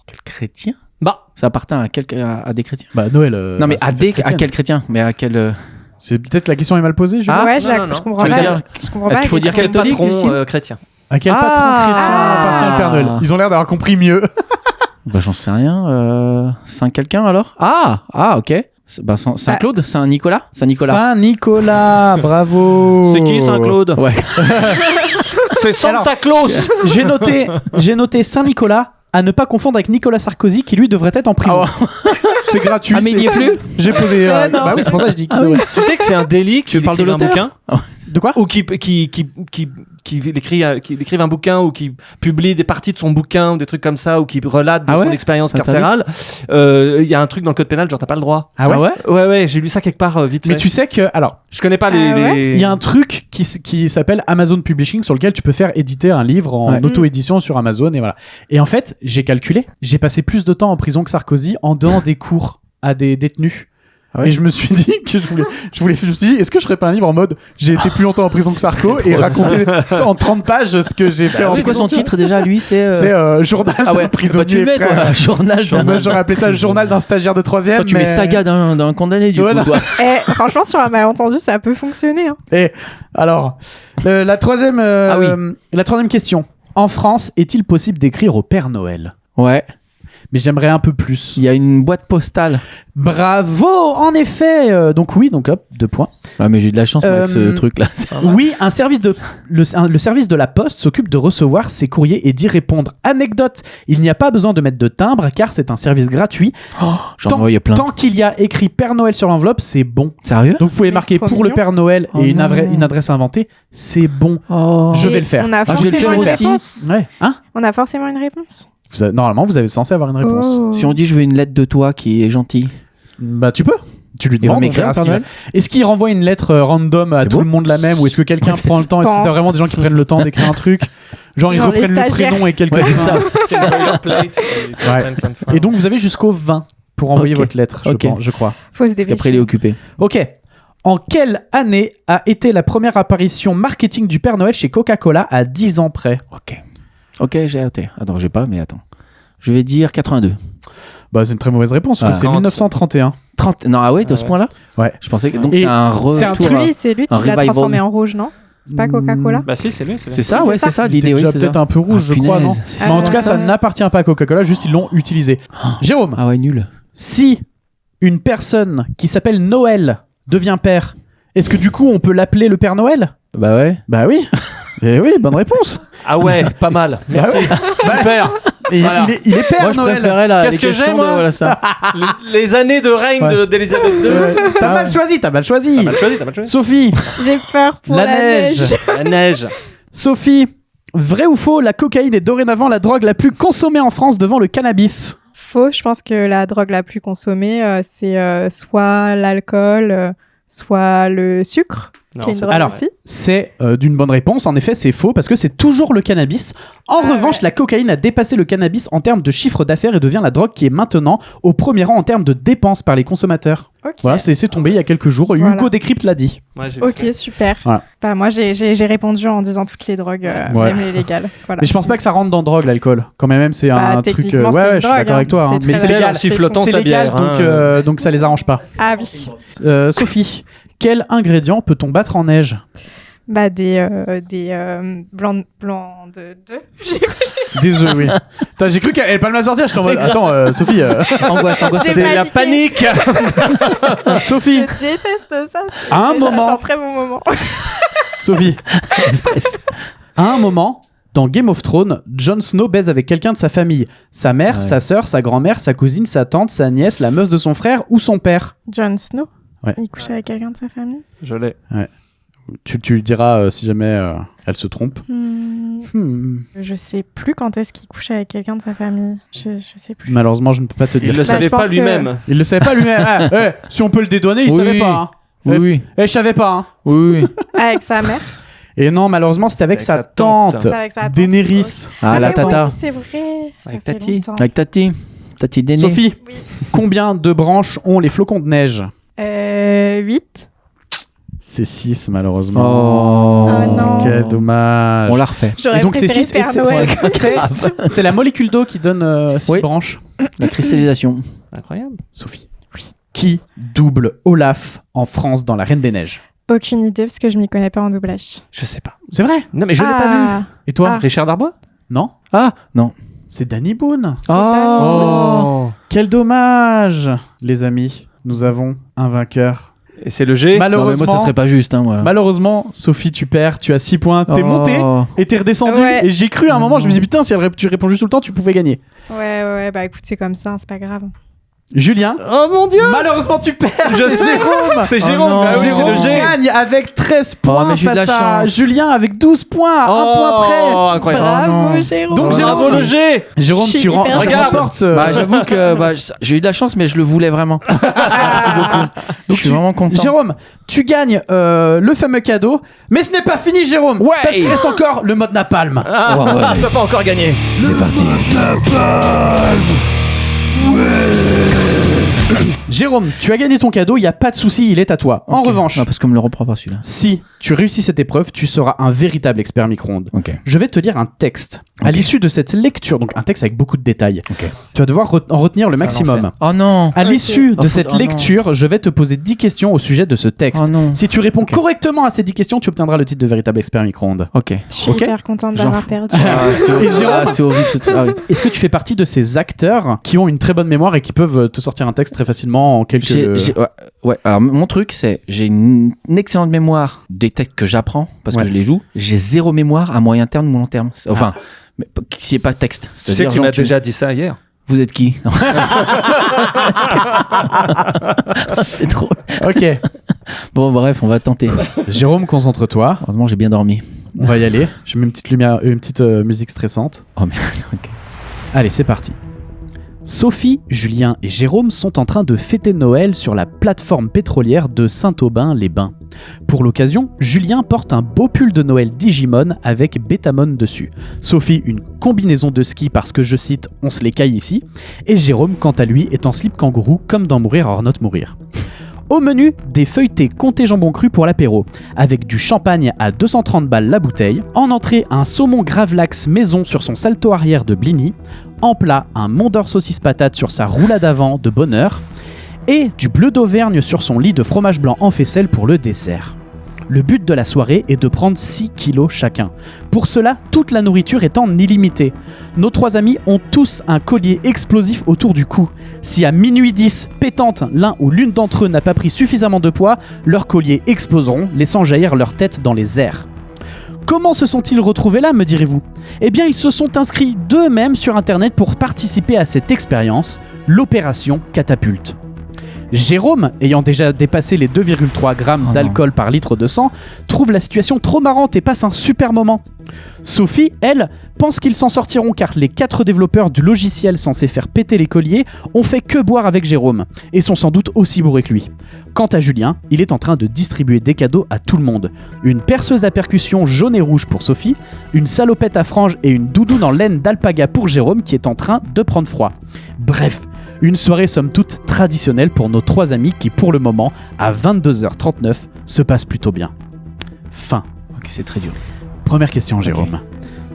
Quel chrétien? Bah, Ça appartient à des chrétiens. Bah, Noël. Non, mais c'est à une fête à chrétienne. quel chrétien? Mais à quel. C'est peut-être la question est mal posée, Julien. Ouais, non, non, non. je comprends Tu veux pas. dire- Je comprends est-ce pas qu'il faut la dire question. quel catholique, patron Christine chrétien. À quel Ah. patron chrétien appartient le Père Noël? Ils ont l'air d'avoir compris mieux. Bah, j'en sais rien. Saint quelqu'un alors? Ah, ok. Bah, Saint-Claude? Saint-Nicolas? Saint-Nicolas. Saint-Nicolas, bravo. C'est qui Saint-Claude? Ouais. C'est Santa Claus. J'ai noté Saint-Nicolas à ne pas confondre avec Nicolas Sarkozy qui lui devrait être en prison. C'est gratuit. Ah, mais il y est c'est- plus? J'ai posé. non. Bah oui, c'est pour ça que je dis qu'il Ah oui. devrait. Tu sais que c'est un délit Tu parles de écrive un l'auteur bouquin De quoi? ou qui écrive un bouquin ou qui publie des parties de son bouquin ou des trucs comme ça ou qui relate de Ah son ouais expérience Ah, t'as carcérale. Il y a un truc dans le code pénal, genre t'as pas le droit. Ah ouais? Ouais, j'ai lu ça quelque part vite fait. Mais tu sais que. Alors, Je connais pas Ah ouais les... il y a un truc qui s'appelle Amazon Publishing sur lequel tu peux faire éditer un livre en Ouais. auto-édition sur Amazon et voilà. Et en fait, j'ai calculé, j'ai passé plus de temps en prison que Sarkozy en donnant des cours à des détenus. Ah ouais Et je me suis dit que je me suis dit, est-ce que je ferais pas un livre en mode j'ai été plus longtemps en prison que Sarko et raconter en 30 pages ce que j'ai fait en C'est quoi prison. son titre déjà, lui? C'est. C'est Journal Ah d'un ouais, prisonnier. bah, tu le mets, frère. toi. Journal d'un. Moi, j'aurais appelé ça Journal d'un stagiaire de 3ème. Toi, tu mets saga d'un condamné, du Voilà. coup, toi. Eh, franchement, sur un malentendu, ça peut fonctionner. Hein. Et alors, la troisième question. En France, est-il possible d'écrire au Père Noël? Ouais. Mais j'aimerais un peu plus. Il y a une boîte postale. Bravo, en effet. Donc oui, donc hop, 2 points. Ah, mais j'ai eu de la chance moi, avec ce Euh, truc-là. Oui, le service de la Poste s'occupe de recevoir ces courriers et d'y répondre. Anecdote, il n'y a pas besoin de mettre de timbre car c'est un service gratuit. J'en envoyais plein. Tant qu'il y a écrit Père Noël sur l'enveloppe, c'est bon. Sérieux? Donc vous pouvez Mais marquer c'est trop pour le mignon. Père Noël Oh et non. une adresse inventée, c'est bon. Oh. Je vais Et le faire. On a je vais le forcément faire une aussi. réponse. Ouais. Hein? On a forcément une réponse. Normalement, vous avez censé avoir une réponse. Oh. Si on dit je veux une lettre de toi qui est gentille. Bah tu peux. Tu lui Il va demandes. on m'écrire, verra ce Père qu'il va- Noël? Est-ce qu'il renvoie une lettre random à C'est tout beau. le monde la même ou est-ce que quelqu'un Ouais, prend le temps? Est-ce que pense. t'as vraiment des gens qui prennent le temps d'écrire un truc? Genre ils Genre les reprennent le stagiaires. prénom et quelques Ouais, c'est ça. C'est une boilerplate. Ouais. Et donc vous avez jusqu'au 20 pour envoyer Ok. votre lettre, Ok. je crois. Faut se Parce dépêcher. qu'après, il est occupé. Ok. En quelle année a été la première apparition marketing du Père Noël chez Coca-Cola à 10 ans près? Ok, j'ai hâté. Attends, j'ai pas, mais attends. Je vais dire 82. Bah c'est une très mauvaise réponse, parce que c'est 1931. 30. Non, ah ouais, de ce point-là? Ouais. Je pensais que. Donc, Et c'est un retour. c'est un truc- C'est lui qui un l'a revival. transformé en rouge, non? C'est pas Coca-Cola? Bah si, c'est lui. C'est ça, C'est ouais, ça. c'est ça Il était l'idée, oui. déjà c'est peut-être ça. un peu rouge, Ah, je crois, non? punaise, c'est Mais en ça. tout cas, ça Ouais. n'appartient pas à Coca-Cola, juste ils l'ont utilisé. Jérôme, Ah ouais, nul. si une personne qui s'appelle Noël devient père, est-ce que du coup on peut l'appeler le Père Noël? Bah ouais. Bah oui. Et oui, bonne réponse. Ah ouais, pas mal. Merci. Super. Et Voilà. il est père Moi, je Noël. préférais la. Qu'est-ce les que questions j'ai, moi de- Voilà ça. Les années de règne Ouais. d'Elisabeth II. T'as mal choisi, t'as mal choisi. T'as mal choisi, t'as mal choisi. Sophie, J'ai peur pour la la neige. La neige. Sophie, vrai ou faux, la cocaïne est dorénavant la drogue la plus consommée en France devant le cannabis? Faux, je pense que la drogue la plus consommée, c'est soit l'alcool, soit le sucre. qui est une drogue Alors, aussi. c'est d'une bonne réponse. En effet, c'est faux parce que c'est toujours le cannabis. En revanche, la cocaïne a dépassé le cannabis en termes de chiffre d'affaires et devient la drogue qui est maintenant au premier rang en termes de dépenses par les consommateurs. Ok. Voilà, c'est tombé il y a quelques jours. Voilà. Hugo Décrypte l'a dit. Ouais, j'ai Ok, super. Voilà. Bah, moi, j'ai répondu en disant toutes les drogues, Ouais. même les légales. Voilà. Mais je pense pas que ça rentre dans drogue, l'alcool. Quand même, c'est Bah, un truc. techniquement, c'est Ouais, une je suis drogue, d'accord avec toi. hein. hein. C'est Mais très c'est légal. légal. En sifflotant C'est sa légal, bière. donc ça les arrange pas. Ah oui. Sophie, quel ingrédient peut-on battre en neige? Bah, des blancs de Des œufs, oui. Putain, j'ai cru qu'elle allait pas me la sortir. J'étais en mode, attends, Sophie. Angoisse. J'ai C'est la paniqué. panique. Sophie, Je déteste ça. à un Déjà, moment. C'est un très bon moment. Sophie, à un moment, dans Game of Thrones, Jon Snow baise avec quelqu'un de sa famille. Sa mère, sa sœur, sa grand-mère, sa cousine, sa tante, sa nièce, la meuse de son frère ou son père. Jon Snow. Ouais. Il couche avec quelqu'un de sa famille. Je l'ai. Tu lui diras si jamais elle se trompe. Je sais plus quand est-ce qu'il couche avec quelqu'un de sa famille. Je sais plus. Malheureusement, je ne peux pas te dire. Il le savait je pas pense que- lui-même. Il le savait pas lui-même. Ah, ouais, si on peut le dédouaner, il Oui. savait pas. Hein. Oui. Je savais pas. Hein. Oui. Avec sa mère. Et non, malheureusement, c'était avec sa tante, C'est avec sa tante. Daenerys. Ah, C'est la vrai, tata. oui, c'est vrai. Ça Avec fait Tati. longtemps. Avec Tati Déné. Sophie, combien de branches ont les flocons de neige? 8. C'est 6, malheureusement. Oh non. Quel dommage. On l'a refait. J'aurais Et donc c'est préféré 6 Père Noël. c'est la molécule d'eau qui donne 6 Oui. branches. La cristallisation. Incroyable. Sophie. Oui. Qui double Olaf en France dans La Reine des Neiges? Aucune idée parce que je m'y connais pas en doublage. Je sais pas. C'est vrai? Non, mais je l'ai pas vu. Et toi? Ah. Richard Darbois? Non? Ah, non. C'est Danny Boone. Oh. Quel dommage, les amis. Nous avons un vainqueur. Et c'est le G. Malheureusement, Non, mais moi, ça serait pas juste. Hein, moi. malheureusement, Sophie, tu perds. Tu as 6 points. T'es Oh. monté et t'es redescendu. Ouais. Et j'ai cru à un moment, je me dis putain, si tu réponds juste tout le temps, tu pouvais gagner. Ouais, bah écoute, c'est comme ça, c'est pas grave. Julien, Oh mon dieu. malheureusement, tu perds. Je C'est sais. Jérôme. C'est Oh Jérôme. non. Bah oui, Jérôme c'est le G. gagne avec 13 points mais j'ai eu de face la à chance. Julien avec 12 points, à un point près. Oh, incroyable. Bravo, non. Jérôme. Donc, Oh, Jérôme, Bravo le G. Jérôme, Je suis tu hyper remportes. Bah, j'avoue que j'ai eu de la chance, mais je le voulais vraiment. Merci beaucoup. Donc, je suis vraiment content. Jérôme, tu gagnes le fameux cadeau, mais ce n'est pas fini, Jérôme. Ouais. Parce qu'il reste encore le mode napalm. Ah, tu peux pas encore gagner. C'est parti. Jérôme, tu as gagné ton cadeau, il n'y a pas de souci, il est à toi. En Ok. revanche, Non, parce qu'on me le reprend pas celui-là. si tu réussis cette épreuve, tu seras un véritable expert micro-ondes. Ok. Je vais te lire un texte. À Ok. l'issue de cette lecture, donc un texte avec beaucoup de détails, Ok. tu vas devoir en retenir le maximum. Oh non. À l'issue de Oh, cette oh non. lecture, je vais te poser 10 questions au sujet de ce texte. Oh non. Si tu réponds correctement à ces 10 questions, tu obtiendras le titre de véritable expert micro-ondes. Ok. Je suis Ok. hyper contente J'en d'avoir fous. perdu. Ah, c'est horrible. Et Jérôme- Ah, c'est horrible. Ah, oui. Est-ce que tu fais partie de ces acteurs qui ont une très bonne mémoire et qui peuvent te sortir un texte très facilement en quelques... Ouais, alors mon truc, c'est j'ai une excellente mémoire des textes que j'apprends parce Ouais. que je les joue. J'ai zéro mémoire à moyen terme ou long terme. Enfin, mais s'il n'y a pas de texte. Tu sais C'est-à-dire, que tu genre, m'as déjà dit ça hier. Vous êtes qui? C'est drôle. Ok. Bon, bref, on va tenter. Jérôme, concentre-toi. Heureusement, j'ai bien dormi. On va y aller. Je mets une petite lumière, une petite musique stressante. Oh merde, ok. Allez, c'est parti. Sophie, Julien et Jérôme sont en train de fêter Noël sur la plateforme pétrolière de Saint-Aubin-les-Bains. Pour l'occasion, Julien porte un beau pull de Noël Digimon avec Betamon dessus. Sophie, une combinaison de ski parce que, je cite, on se les caille ici. Et Jérôme, quant à lui, est en slip kangourou comme dans Mourir or not mourir. Au menu, des feuilletés comté jambon cru pour l'apéro, avec du champagne à 230 balles la bouteille. En entrée, un saumon gravlax maison sur son salto arrière de Bligny. En plat, un Mont d'Or saucisse patate sur sa roulade avant de bonheur. Et du bleu d'Auvergne sur son lit de fromage blanc en faisselle pour le dessert. Le but de la soirée est de prendre 6 kilos chacun. Pour cela, toute la nourriture est en illimité. Nos 3 amis ont tous un collier explosif autour du cou. Si à minuit 10, pétante, l'un ou l'une d'entre eux n'a pas pris suffisamment de poids, leurs colliers exploseront, laissant jaillir leur tête dans les airs. Comment se sont-ils retrouvés là, me direz-vous ? Eh bien, ils se sont inscrits d'eux-mêmes sur Internet pour participer à cette expérience, l'opération Catapulte. Jérôme, ayant déjà dépassé les 2,3 grammes Oh d'alcool par litre de sang, trouve la situation trop marrante et passe un super moment. Sophie, elle, pense qu'ils s'en sortiront car les 4 développeurs du logiciel censé faire péter les colliers ont fait que boire avec Jérôme et sont sans doute aussi bourrés que lui. Quant à Julien, il est en train de distribuer des cadeaux à tout le monde. Une perceuse à percussion jaune et rouge pour Sophie, une salopette à franges et une doudoune en laine d'alpaga pour Jérôme qui est en train de prendre froid. Bref, une soirée somme toute traditionnelle pour nos 3 amis qui pour le moment, à 22h39, se passe plutôt bien. Fin. Ok, c'est très dur. Première question, Jérôme. Okay.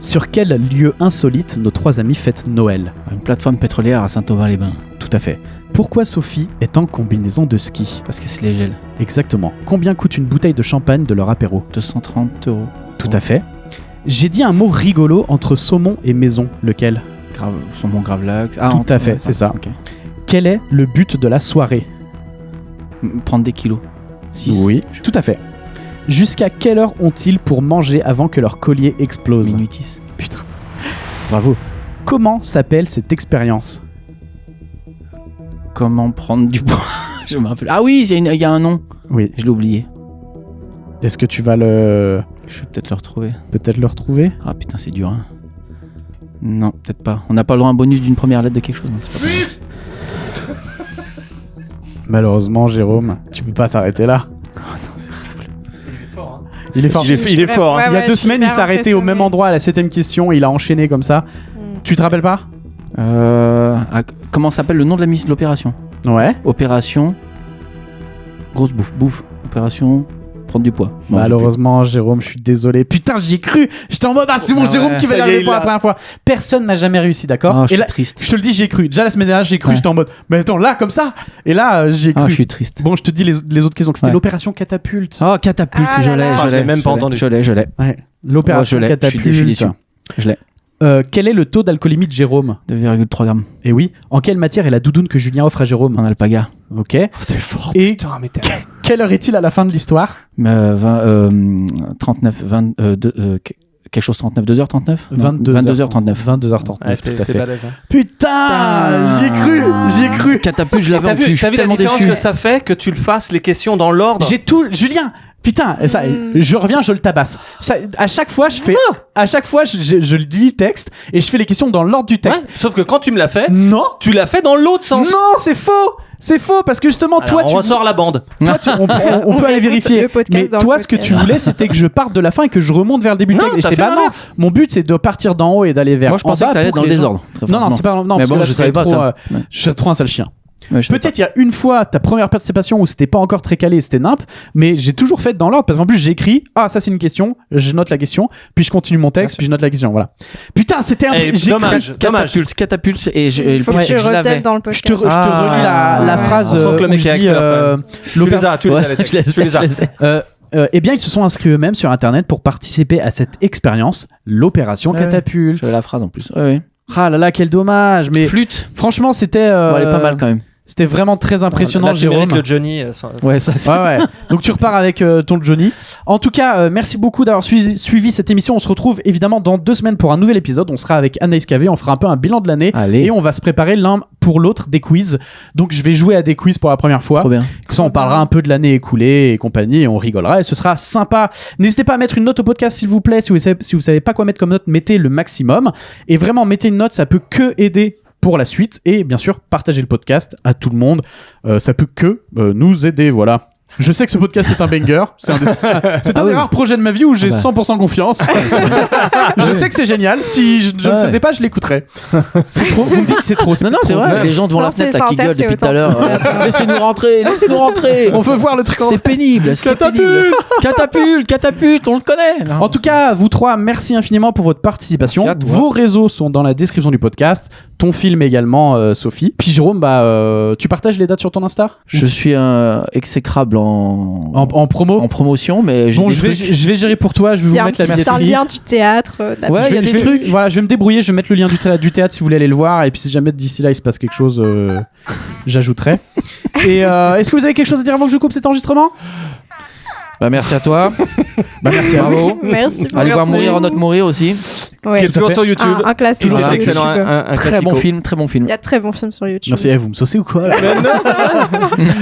Sur quel lieu insolite nos 3 amis fêtent Noël ? Une plateforme pétrolière à Saint-Aubin-les-Bains. Tout à fait. Pourquoi Sophie est en combinaison de ski ? Parce que c'est les gels. Exactement. Combien coûte une bouteille de champagne de leur apéro ? 230 €. Tout à fait. J'ai dit un mot rigolo entre saumon et maison. Lequel ? Saumon gravlax. Tout à fait, c'est ça. Okay. Quel est le but de la soirée ? Prendre des kilos. 6. Oui, tout à fait. Jusqu'à quelle heure ont-ils pour manger avant que leur collier explose ? Minutis. Putain. Bravo. Comment s'appelle cette expérience ? Comment prendre du poids ? Je me rappelle. Ah oui, il y a un nom. Oui. Je l'ai oublié. Est-ce que tu vas le... Je vais peut-être le retrouver. Peut-être le retrouver ? Ah putain, c'est dur. Hein. Non, peut-être pas. On n'a pas le droit à un bonus d'une première lettre de quelque chose. Non, c'est pas Malheureusement, Jérôme, tu peux pas t'arrêter là. Il est fort. Il est fort. Ouais, il y a 2 semaines, il s'est arrêté au même endroit à la 7ème question. Il a enchaîné comme ça. Tu te rappelles pas ? Comment s'appelle le nom de l'opération ? Ouais. Opération. Grosse bouffe. Opération. Prendre du poids. Non, malheureusement, Jérôme, je suis désolé. Putain, j'y ai cru. J'étais en mode, c'est bon, Jérôme qui va y arriver pour la première fois. Personne n'a jamais réussi, d'accord ? Oh, je suis triste. Je te le dis, j'y ai cru. Déjà la semaine dernière, j'ai cru. J'étais en mode, mais attends, là, comme ça. Et là, j'y ai cru. Je suis triste. Bon, je te dis les autres questions. C'était l'opération Catapulte. Oh, Catapulte, je l'ai. Même pas entendu. Je l'ai. Ouais. L'opération Catapulte. Je suis déçu. Je l'ai. Quel est le taux d'alcoolémie de Jérôme ? 2,3 grammes. Et oui. En quelle matière est la doudoune que Julien offre à Jérôme ? En alpaga. Ok. T'es fort. Et putain, mais quelle heure est-il à la fin de l'histoire ? 39, quelque chose 39, 2h39 22h39. 22h39, ouais, tout à fait. Balèze, hein. Putain, j'y ai cru. Catapulte, je l'avais en plus. T'as vu la différence que ça fait que tu le fasses les questions dans l'ordre ? J'ai tout, Julien. Putain, ça, je reviens, je le tabasse. Ça, à chaque fois, je lis le texte et je fais les questions dans l'ordre du texte. Ouais, sauf que quand tu me l'as fait, non, tu l'as fait dans l'autre sens. Non, c'est faux. C'est faux parce que justement, alors, toi, on ressort la bande. Toi, on peut aller vérifier. Mais toi, ce que tu voulais, c'était que je parte de la fin et que je remonte vers le début du texte. Et j'étais non. Mon but, c'est de partir d'en haut et d'aller vers. Moi, je pensais que ça allait être dans le désordre. Non, c'est pas. Non, mais parce bon, que là, je savais pas ça. Je suis trop un sale chien. Ouais, peut-être il y a une fois ta première participation où c'était pas encore très calé, c'était nimp, mais j'ai toujours fait dans l'ordre parce qu'en plus j'écris ça c'est une question, je note la question, puis je continue mon texte, puis je note la question, voilà. Putain, c'était dommage. Catapulte et il faut que tu retiennes dans le podcast. Je te relis la phrase où je dis eh bien, ils se sont inscrits eux-mêmes sur internet pour participer à cette expérience, l'opération Catapulte. J'avais la phrase en plus. Ouais. Ah là là, quel dommage. Mais flûte. Franchement, c'était. Bon, elle est pas mal quand même. C'était vraiment très impressionnant, là, tu Jérôme. Le Johnny. Ouais, ça. Ouais. Donc tu repars avec ton Johnny. En tout cas, merci beaucoup d'avoir suivi cette émission. On se retrouve évidemment dans 2 semaines pour un nouvel épisode. On sera avec Anaïs Cavé. On fera un peu un bilan de l'année. Allez. Et on va se préparer l'un pour l'autre des quiz. Donc je vais jouer à des quiz pour la première fois. Trop bien. Comme ça, on parlera un peu de l'année écoulée et compagnie. Et on rigolera. Et ce sera sympa. N'hésitez pas à mettre une note au podcast, s'il vous plaît. Si vous savez pas quoi mettre comme note, mettez le maximum. Et vraiment, mettez une note. Ça peut que aider pour la suite, et bien sûr partagez le podcast à tout le monde, ça peut que nous aider, voilà. Je sais que ce podcast est un banger, c'est un des rares projets de ma vie où j'ai 100% confiance. Je sais que c'est génial, si je ne le faisais pas, je l'écouterais. C'est trop, vous me dites que c'est trop. Non, c'est vrai, les gens devant la fenêtre qui gueulent depuis tout à l'heure. Laissez-nous rentrer. On veut voir le truc. C'est pénible. Catapulte, on le connaît. En tout cas, vous 3, merci infiniment pour votre participation. Vos réseaux sont dans la description du podcast. Ton film également, Sophie. Puis Jérôme, tu partages les dates sur ton Insta ? Je suis exécrable en promo, en promotion, mais bon, je vais gérer pour toi. Je vais vous mettre la C'est un lien du théâtre. Ouais, il y a des trucs. Voilà, je vais me débrouiller. Je vais mettre le lien du théâtre si vous voulez aller le voir. Et puis si jamais d'ici là il se passe quelque chose, j'ajouterai. Et est-ce que vous avez quelque chose à dire avant que je coupe cet enregistrement ? Merci à toi. Merci à vous. Merci. Allez voir Mourir en note mourir aussi. Ouais. Qui est toujours sur YouTube. Un classique. Toujours sur excellent. YouTube. Un Très classico. bon film, très bon film. Il y a de très bons films sur YouTube. Merci, vous me saucez ou quoi là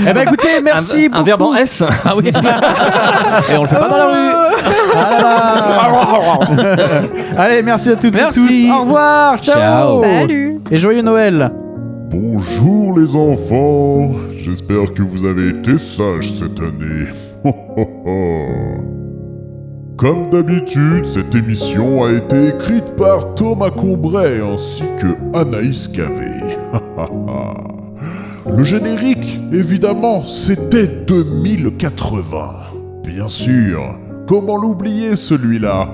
Eh ben écoutez, merci beaucoup. Un verbe en S. Ah oui. Et on le fait pas dans la rue. Ah là là. Allez, merci à toutes et Merci. tous. Au revoir. Ciao. Salut. Et joyeux Noël. Bonjour les enfants, j'espère que vous avez été sages cette année. Comme d'habitude, cette émission a été écrite par Thomas Combray ainsi que Anaïs Cavé. Le générique, évidemment, c'était 2080. Bien sûr, comment l'oublier celui-là?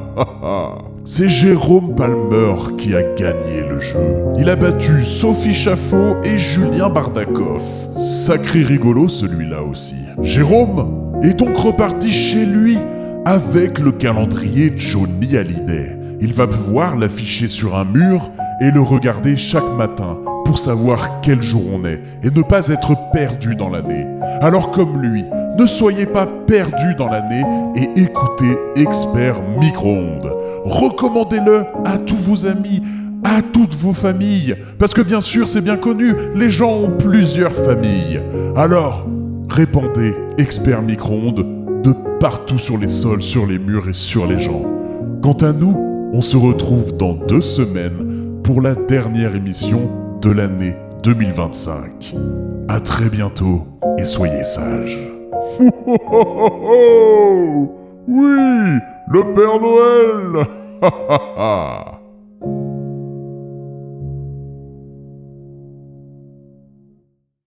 C'est Jérôme Palmer qui a gagné le jeu. Il a battu Sophie Chaffot et Julien Bardakov. Sacré rigolo celui-là aussi. Jérôme est donc reparti chez lui avec le calendrier Johnny Hallyday. Il va pouvoir l'afficher sur un mur et le regarder chaque matin pour savoir quel jour on est et ne pas être perdu dans l'année. Alors comme lui, ne soyez pas perdu dans l'année et écoutez Expert Micro-ondes. Recommandez-le à tous vos amis, à toutes vos familles, parce que bien sûr, c'est bien connu, les gens ont plusieurs familles. Alors, répandez Expert Micro-ondes de partout sur les sols, sur les murs et sur les gens. Quant à nous, on se retrouve dans 2 semaines pour la dernière émission de l'année 2025. À très bientôt et soyez sages. Oui, le Père Noël.